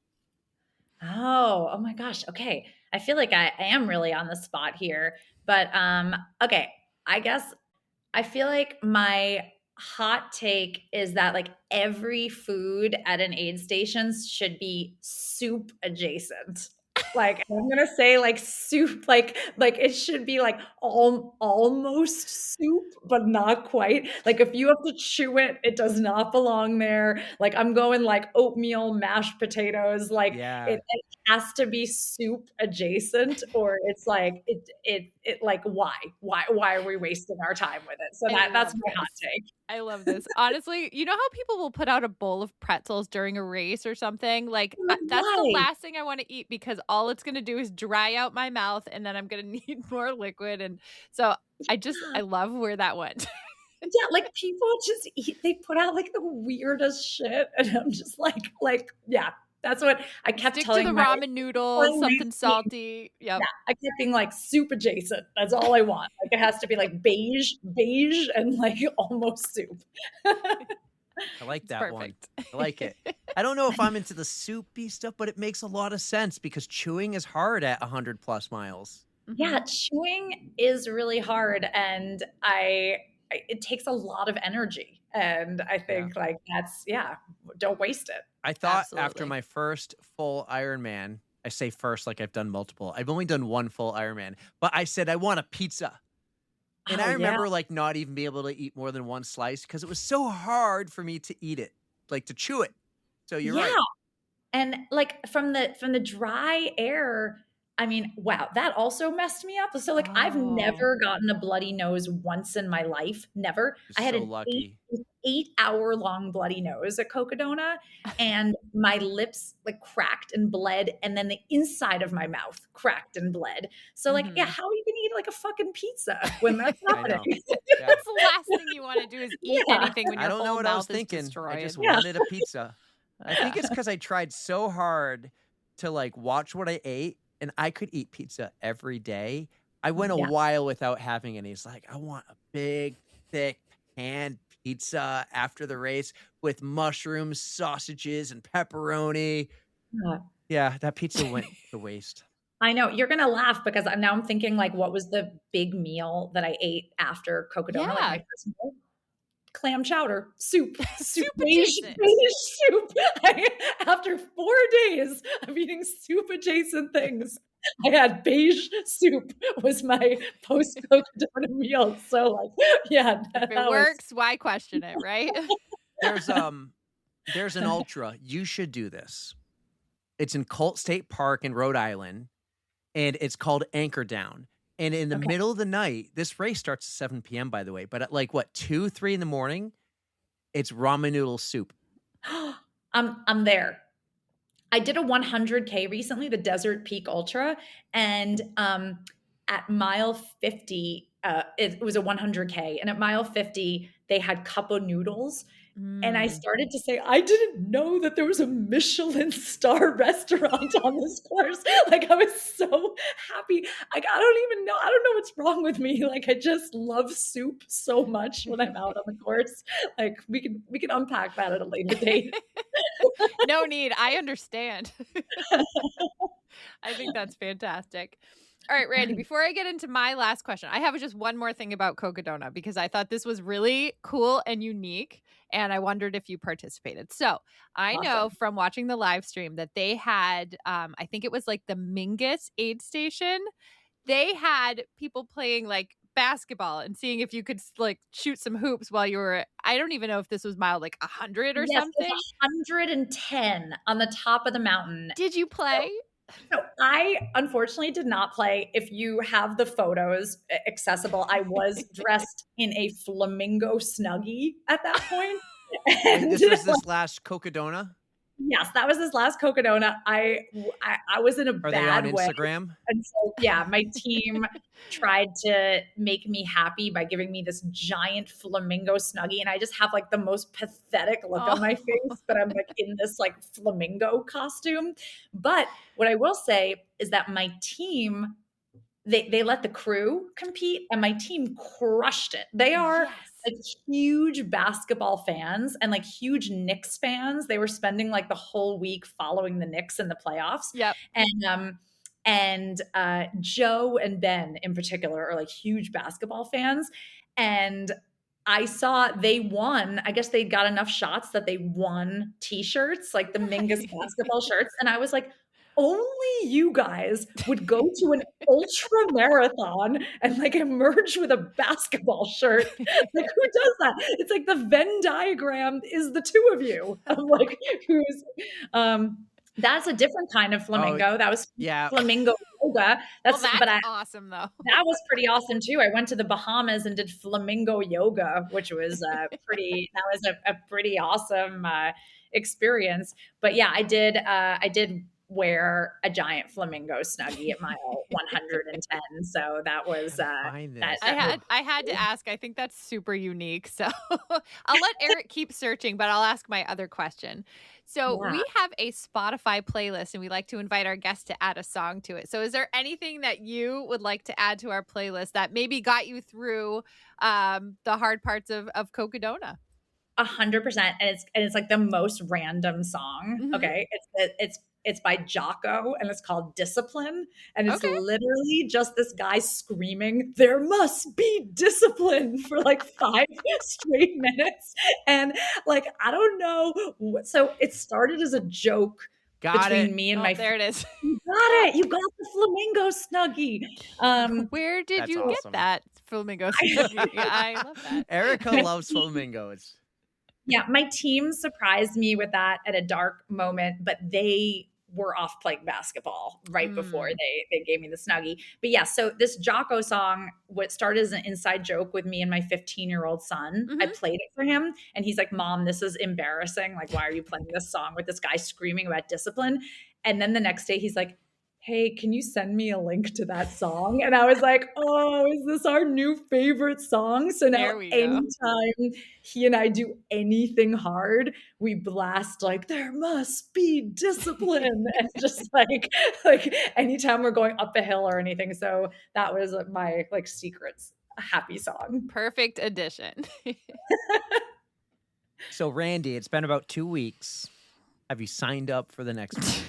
Oh my gosh. Okay. I feel like I am really on the spot here, but okay. I guess I feel like my hot take is that like every food at an aid station should be soup adjacent. Like I'm gonna say like soup, like it should be like almost soup, but not quite. Like if you have to chew it, it does not belong there. Like I'm going like oatmeal, mashed potatoes. Like Yeah. it has to be soup adjacent, or it's like it like why are we wasting our time with it? So I that's love my hot this. take. I love this. Honestly, you know how people will put out a bowl of pretzels during a race or something? Like, that's the Why? last thing I want to eat because all it's going to do is dry out my mouth and then I'm going to need more liquid. And so I love where that went. Yeah, like people just eat, they put out like the weirdest shit. And I'm just yeah, that's what I kept Stick to telling the my ramen noodles, telling my something team. salty. Yep. Yeah, I kept being like soup adjacent. That's all I want. Like it has to be like beige, and like almost soup. I like It's that one. perfect. I like it. I don't know if I'm into the soupy stuff, but it makes a lot of sense because chewing is hard at 100 plus miles. Yeah, chewing is really hard, and it takes a lot of energy, and I think like that's don't waste it. I thought after Absolutely. my first full Ironman, I say first like I've done multiple. I've only done one full Ironman, but I said I want a pizza. And Oh, I yeah. remember like not even being able to eat more than one slice because it was so hard for me to eat it, like to chew it. So you're right. And like from the dry air, I mean, wow, that also messed me up. So like I've Oh. never gotten a bloody nose once in my life. Never. You're I had so an lucky. 8-hour long bloody nose at Cocodona, and my lips like cracked and bled, and then the inside of my mouth cracked and bled. So like, yeah, how are you gonna eat like a fucking pizza when that's I know. happening? Yeah. That's the last thing you want to do is eat Yeah. anything when I your don't know whole what I was mouth is thinking. I destroyed. just Yeah. wanted a pizza. I think it's because I tried so hard to like watch what I ate, and I could eat pizza every day. I went a Yes. while without having any. He's like, I want a big, thick pan pizza after the race with mushrooms, sausages, and pepperoni. Yeah. Yeah, that pizza went to waste. I know you're gonna laugh because I'm thinking like, what was the big meal that I ate after Cocodona? Like my Yeah. first meal, clam chowder, soup, Soup beige adjacent. soup. After 4 days of eating soup adjacent things, I had beige soup was my post Cocodona meal. So like, yeah, If it works, why question it, right? There's an ultra. You should do this. It's in Colt State Park in Rhode Island, and it's called Anchor Down. And in the Okay. middle of the night, this race starts at 7 p.m. by the way, but at like what 2, 3 in the morning, it's ramen noodle soup. I'm there. I did a 100K recently, the Desert Peak Ultra, and at mile 50, it was a 100K, and at mile 50, they had cup of noodles. And I started to say, I didn't know that there was a Michelin star restaurant on this course. Like, I was so happy. Like, I don't even know. I don't know what's wrong with me. Like, I just love soup so much when I'm out on the course. Like, we can unpack that at a later date. No need. I understand. I think that's fantastic. All right, Randy, before I get into my last question, I have just one more thing about Cocodona because I thought this was really cool and unique, and I wondered if you participated. So I know Awesome. from watching the live stream that they had, I think it was like the Mingus aid station. They had people playing like basketball and seeing if you could like shoot some hoops while you were, I don't even know if this was mile like 100 or Yes, something. it's 110 on the top of the mountain. Did you play? So I unfortunately did not play. If you have the photos accessible, I was dressed in a flamingo snuggie at that point. Wait, this was this last Cocodona? Yes, that was his last Cocodona. I was in a Are they on bad way. Instagram? And so, yeah, my team tried to make me happy by giving me this giant flamingo snuggie. And I just have like the most pathetic look on my face, but I'm like in this like flamingo costume. But what I will say is that my team, they let the crew compete and my team crushed it. They are like huge basketball fans and like huge Knicks fans. They were spending like the whole week following the Knicks in the playoffs. Yep. And Joe and Ben in particular are like huge basketball fans. And I saw they won. I guess they got enough shots that they won t-shirts, like the Mingus basketball shirts. And I was like, only you guys would go to an ultra marathon and like emerge with a basketball shirt. Like, who does that? It's like the Venn diagram is the two of you. I'm like, that's a different kind of flamingo. That was flamingo yoga. That's awesome though. That was pretty awesome too. I went to the Bahamas and did flamingo yoga, which was a pretty awesome experience. But yeah, I did wear a giant flamingo snuggie at mile 110. So that was I had to ask. I think that's super unique. So I'll let Eric keep searching, but I'll ask my other question. So we have a Spotify playlist and we like to invite our guests to add a song to it. So is there anything that you would like to add to our playlist that maybe got you through the hard parts of Cocodona? 100%. And it's like the most random song. Mm-hmm. Okay. It's by Jocko and it's called Discipline. And it's literally just this guy screaming, there must be discipline for like 5 straight minutes. And like, I don't know. So it started as a joke between me and my there it is. You got it. You got the flamingo snuggie. Where did you get that flamingo snuggie? I love that. Erica loves flamingos. Yeah, my team surprised me with that at a dark moment, but they were off playing basketball right before they gave me the snuggie. But yeah, so this Jocko song, what started as an inside joke with me and my 15-year-old son, I played it for him and he's like, Mom, this is embarrassing. Like, why are you playing this song with this guy screaming about discipline? And then the next day he's like, hey, can you send me a link to that song? And I was like, oh, is this our new favorite song? So now There we go. anytime he and I do anything hard, we blast like, there must be discipline. And just like anytime we're going up a hill or anything. So that was my like secrets happy song. Perfect addition. So, Randy, it's been about 2 weeks. Have you signed up for the next one?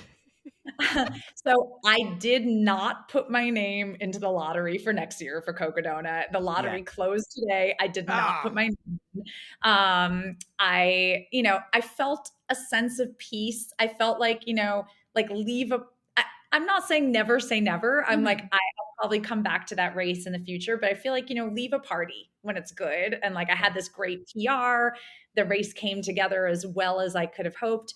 So I did not put my name into the lottery for next year for Cocodona. The lottery closed today. I did not put my name in. I felt a sense of peace. I felt like, like I'm not saying never say never. I'm like, I'll probably come back to that race in the future, but I feel like, leave a party when it's good. And like, I had this great PR. The race came together as well as I could have hoped.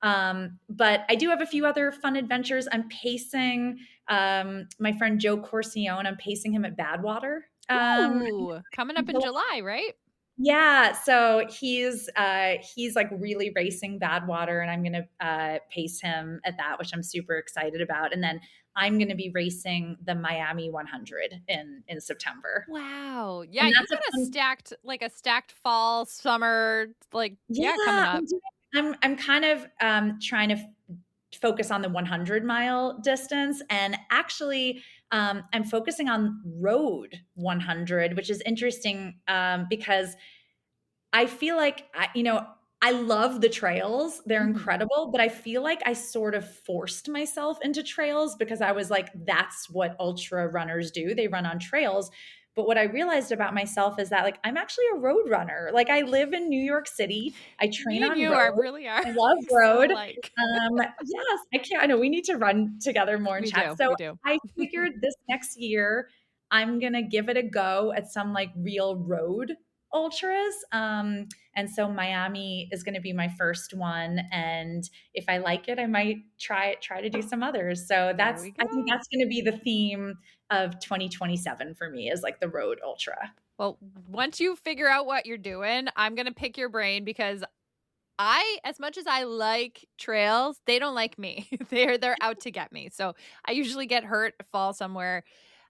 But I do have a few other fun adventures. I'm pacing my friend Joe Corcione. I'm pacing him at Badwater. Ooh, coming up in July, right? Yeah, so he's like really racing Badwater, and I'm gonna pace him at that, which I'm super excited about. And then I'm gonna be racing the Miami 100 in September. Wow. Yeah, And you that's got a stacked fall, summer, like coming up. I'm kind of trying to focus on the 100-mile distance, and actually I'm focusing on road 100, which is interesting because I feel like I love the trails. They're incredible, but I feel like I sort of forced myself into trails because I was like, that's what ultra runners do. They run on trails. But what I realized about myself is that like I'm actually a road runner. Like I live in New York City. I train Me and on you road. really are. I love So road. alike. Yes, I can't. I know we need to run together more in chat. So We do. I figured this next year I'm gonna give it a go at some like real road ultras. And so Miami is going to be my first one, and if I like it, I might try to do some others. So I think that's going to be the theme of 2027 for me, is like the road ultra. Well, once you figure out what you're doing, I'm going to pick your brain because as much as I like trails, they don't like me. They're out to get me. So I usually get hurt, fall somewhere.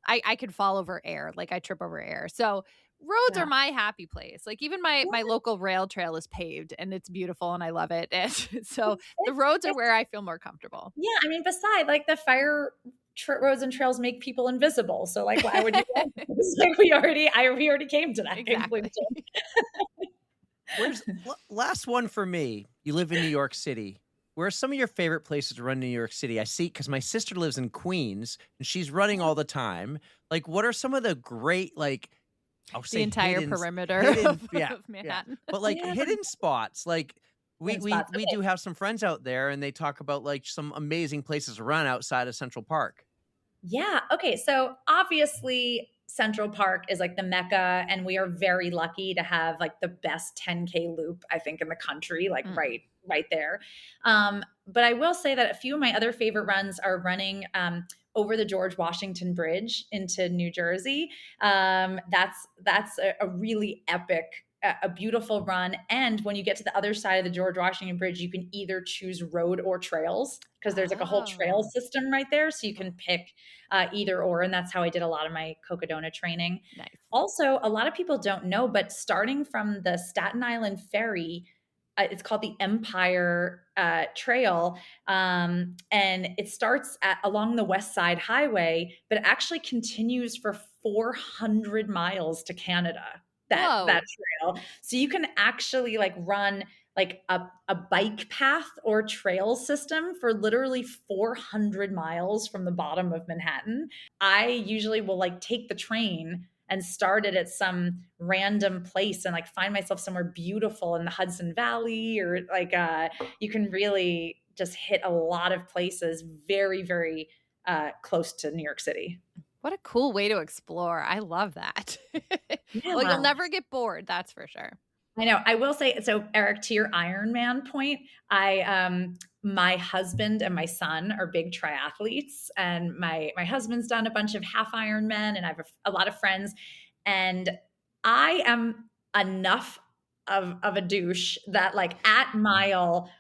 I could fall over air, like I trip over air. So roads are my happy place. Like even my local rail trail is paved and it's beautiful and I love it. And so the roads are where I feel more comfortable. Yeah, I mean, beside like the fire roads and trails make people invisible. So like, why would you? Like we already came to that conclusion. Last one for me. You live in New York City. Where are some of your favorite places to run in New York City? I see, because my sister lives in Queens and she's running all the time. Like, what are some of the great, like, I'll say the entire perimeter of Manhattan. Yeah. But like hidden spots, like we do have some friends out there and they talk about like some amazing places to run outside of Central Park. Yeah. Okay. So obviously Central Park is like the Mecca, and we are very lucky to have like the best 10K loop, I think, in the country, like right there. But I will say that a few of my other favorite runs are running over the George Washington Bridge into New Jersey. That's a really epic, a beautiful run. And when you get to the other side of the George Washington Bridge, you can either choose road or trails, because there's like a whole trail system right there. So you can pick either or. And that's how I did a lot of my Cocodona training. Nice. Also, a lot of people don't know, but starting from the Staten Island Ferry, it's called the Empire Trail, and it starts along the West Side Highway, but it actually continues for 400 miles to Canada. That trail, so you can actually like run like a bike path or trail system for literally 400 miles from the bottom of Manhattan. I usually will like take the train and started at some random place and like find myself somewhere beautiful in the Hudson Valley, or like you can really just hit a lot of places very, very close to New York City. What a cool way to explore. I love that. Yeah. Well, you'll never get bored, that's for sure. I know. I will say, so Eric, to your Ironman point, my husband and my son are big triathletes, and my husband's done a bunch of half Ironman, and I have a lot of friends, and I am enough of a douche that like at mile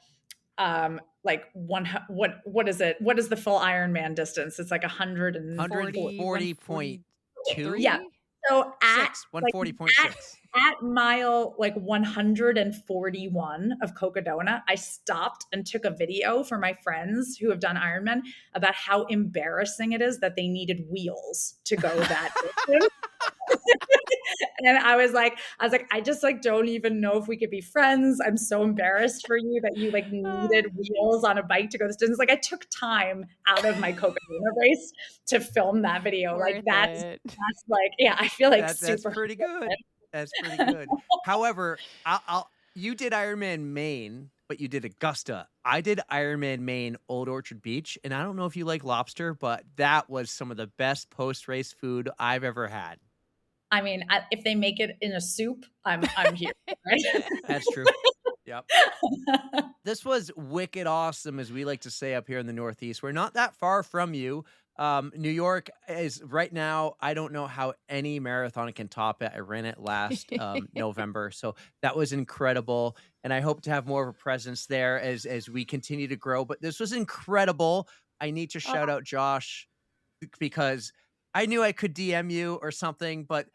like what is it? What is the full Ironman distance? It's like 140. 140.2? Yeah. So at 6, like 140.6. at mile like 141 of Cocodona, I stopped and took a video for my friends who have done Ironman about how embarrassing it is that they needed wheels to go that distance. And I just like don't even know if we could be friends. I'm so embarrassed for you that you like needed wheels on a bike to go this distance. Like I took time out of my Cocodona race to film that video. Like Worth that's it. like, yeah, I feel like That's super pretty good. That's pretty good. However, you did Ironman Maine, but you did Augusta. I did Ironman Maine Old Orchard Beach, and I don't know if you like lobster, but that was some of the best post-race food I've ever had. I mean, if they make it in a soup, I'm here. Right? That's true. Yep. This was wicked awesome, as we like to say up here in the Northeast. We're not that far from you. New York is right now. I don't know how any marathon can top it. I ran it last November, so that was incredible. And I hope to have more of a presence there as we continue to grow. But this was incredible. I need to shout out Josh because I knew I could DM you or something, but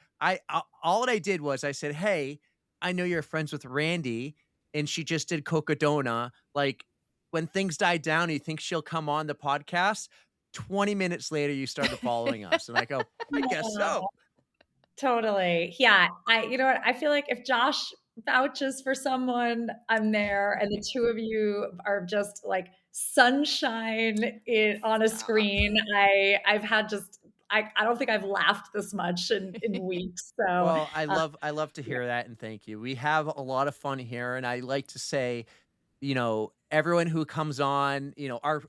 all that I did was I said, "Hey, I know you're friends with Randy, and she just did Cocodona. Like, when things die down, you think she'll come on the podcast?" 20 minutes later, you started following us, and I go, "I guess so." Totally. Yeah. You know what? I feel like if Josh vouches for someone, I'm there. And the two of you are just like sunshine on a screen. I've had I don't think I've laughed this much in weeks. So Well, I love to hear that, and thank you. We have a lot of fun here, and I like to say, everyone who comes on, our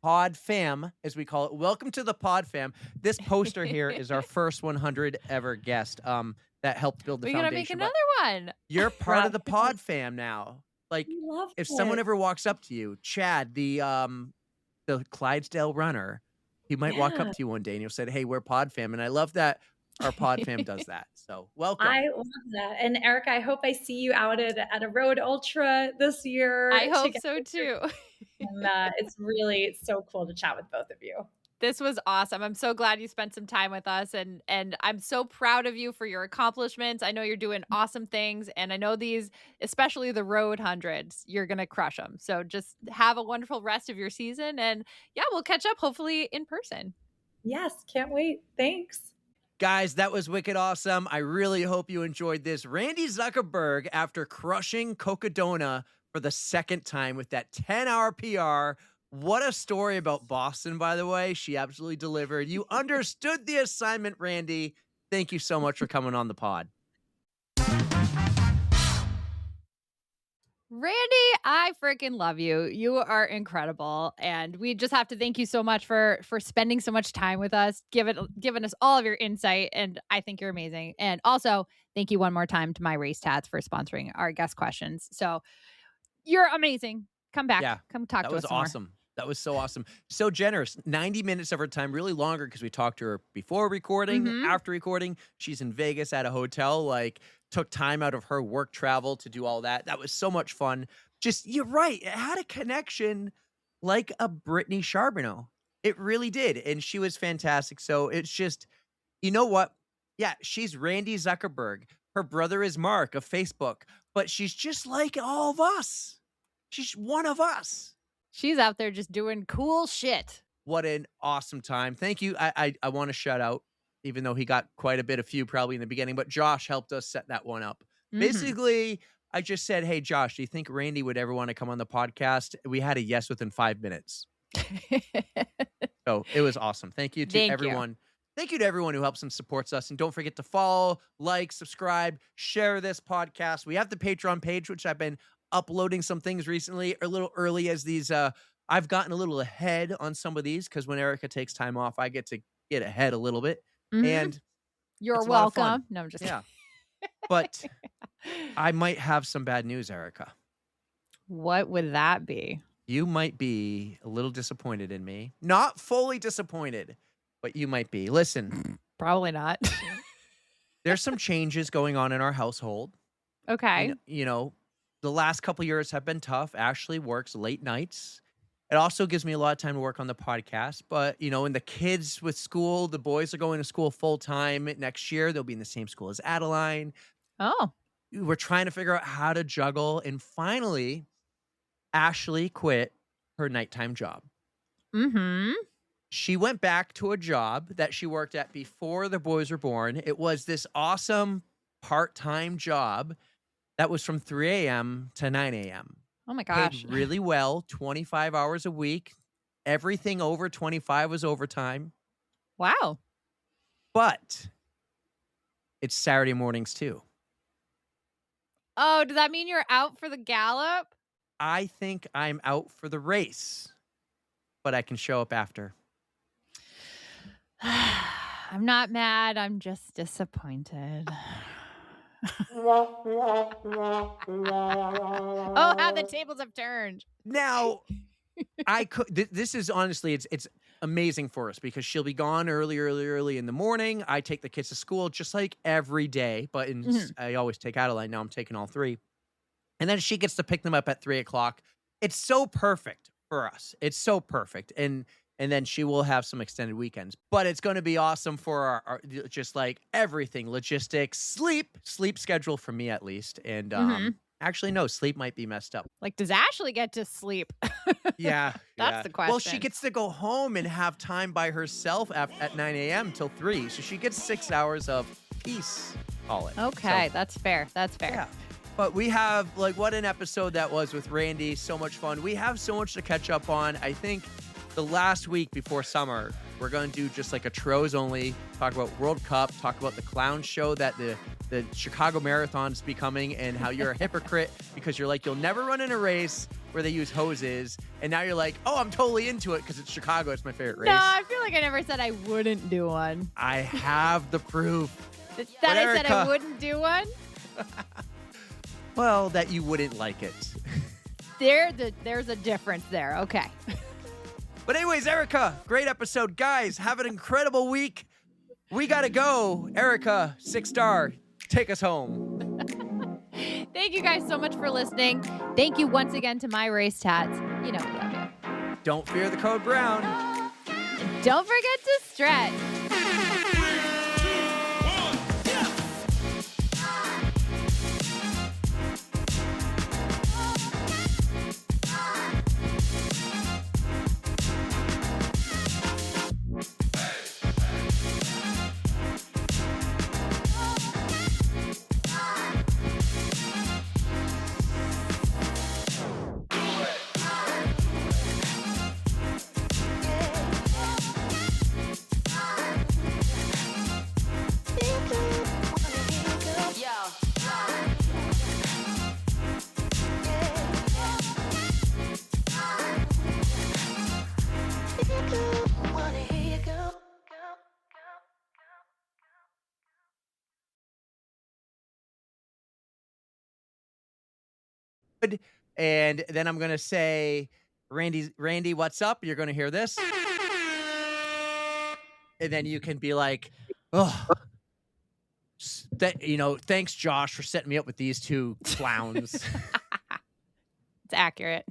pod fam, as we call it. Welcome to the pod fam. This poster here is our first 100 ever guest. That helped build the We're gonna foundation. make another one. You're part of the pod fam now. Like, I love if someone it. ever walks up to you, Chad, the Clydesdale runner, he might walk up Yeah. to you one day and you'll say, "Hey, we're pod fam," and I love that our pod fam does that. So welcome. I love that. And Erica, I hope I see you out at a road ultra this year. I hope together. so too. And it's so cool to chat with both of you. This was awesome. I'm so glad you spent some time with us, and I'm so proud of you for your accomplishments. I know you're doing awesome things, and I know these, especially the road hundreds, you're gonna crush them. So just have a wonderful rest of your season, and yeah, we'll catch up hopefully in person. Yes, can't wait. Thanks. Guys, that was wicked awesome. I really hope you enjoyed this. Randi Zuckerberg, after crushing Cocodona for the second time with that 10-hour PR. What a story about Boston, by the way. She absolutely delivered. You understood the assignment, Randi. Thank you so much for coming on the pod. Randi, I freaking love you. You are incredible, and we just have to thank you so much for spending so much time with us, giving us all of your insight, and I think you're amazing. And also, thank you one more time to My Race Tats for sponsoring our guest questions. So you're amazing. Come back. Yeah, Come talk to us. That was awesome. That was so awesome. So generous. 90 minutes of her time, really longer because we talked to her before recording, after recording. She's in Vegas at a hotel, took time out of her work travel to do all that. That was so much fun. Just, you're right. It had a connection like a Brittany Charbonneau. It really did. And she was fantastic. So it's just, you know what? Yeah, she's Randi Zuckerberg. Her brother is Mark of Facebook, but she's just like all of us. She's one of us. She's out there just doing cool shit. What an awesome time. Thank you. I want to shout out, even though he got quite a bit of few probably in the beginning, but Josh helped us set that one up. Basically, I just said, "Hey, Josh, do you think Randi would ever want to come on the podcast?" We had a yes within 5 minutes. So it was awesome. Thank you to everyone. Thank you to everyone who helps and supports us. And don't forget to follow, like, subscribe, share this podcast. We have the Patreon page, which I've been uploading some things recently, a little early as these. I've gotten a little ahead on some of these because when Erica takes time off, I get to get ahead a little bit. And you're welcome. No, I'm just kidding. But I might have some bad news, Erica. What would that be? You might be a little disappointed in me. Not fully disappointed, but you might be. Listen. Probably not. There's some changes going on in our household. Okay. The last couple years have been tough. Ashley works late nights, It also gives me a lot of time to work on the podcast. But, and the kids with school, the boys are going to school full time next year. They'll be in the same school as Adeline. Oh. We're trying to figure out how to juggle. And finally, Ashley quit her nighttime job. Mm-hmm. She went back to a job that she worked at before the boys were born. It was this awesome part-time job that was from 3 a.m. to 9 a.m. Oh my gosh. Paid really well, 25 hours a week. Everything over 25 was overtime. Wow. But it's Saturday mornings too. Oh, does that mean you're out for the gallop? I think I'm out for the race, but I can show up after. I'm not mad. I'm just disappointed. Oh, how the tables have turned. Now, I could. This is honestly, it's amazing for us because she'll be gone early in the morning. I take the kids to school just like every day, but I always take Adeline. Now I'm taking all three, and then she gets to pick them up at 3 o'clock. It's so perfect for us. It's so perfect, and then she will have some extended weekends. But it's going to be awesome for our just like everything, logistics, sleep schedule for me at least, and actually, no, sleep might be messed up. Like, does Ashley get to sleep? Yeah. That's the question. Well, she gets to go home and have time by herself at 9 a.m. till 3. So she gets 6 hours of peace, call it. Okay, So, that's fair. That's fair. yeah. But we have, what an episode that was with Randi. So much fun. We have so much to catch up on. I think the last week before summer, we're going to do just like a Tros only, talk about World Cup, talk about the clown show that the Chicago Marathon's becoming and how you're a hypocrite because you're like, you'll never run in a race where they use hoses. And now you're like, oh, I'm totally into it because it's Chicago. It's my favorite race. No, I feel like I never said I wouldn't do one. I have the proof. That I said I Erica, wouldn't do one? well, that you wouldn't like it. There's a difference there. Okay. But anyways, Erica, great episode. Guys, have an incredible week. We got to go. Erica, 6-star, take us home. Thank you guys so much for listening. Thank you once again to My Race Tats. You know we love you. Don't fear the code brown. And don't forget to stretch. 3, 2, 1, yeah! And then I'm going to say, Randi, what's up? You're going to hear this. And then you can be like, oh, thanks, Josh, for setting me up with these two clowns. It's accurate.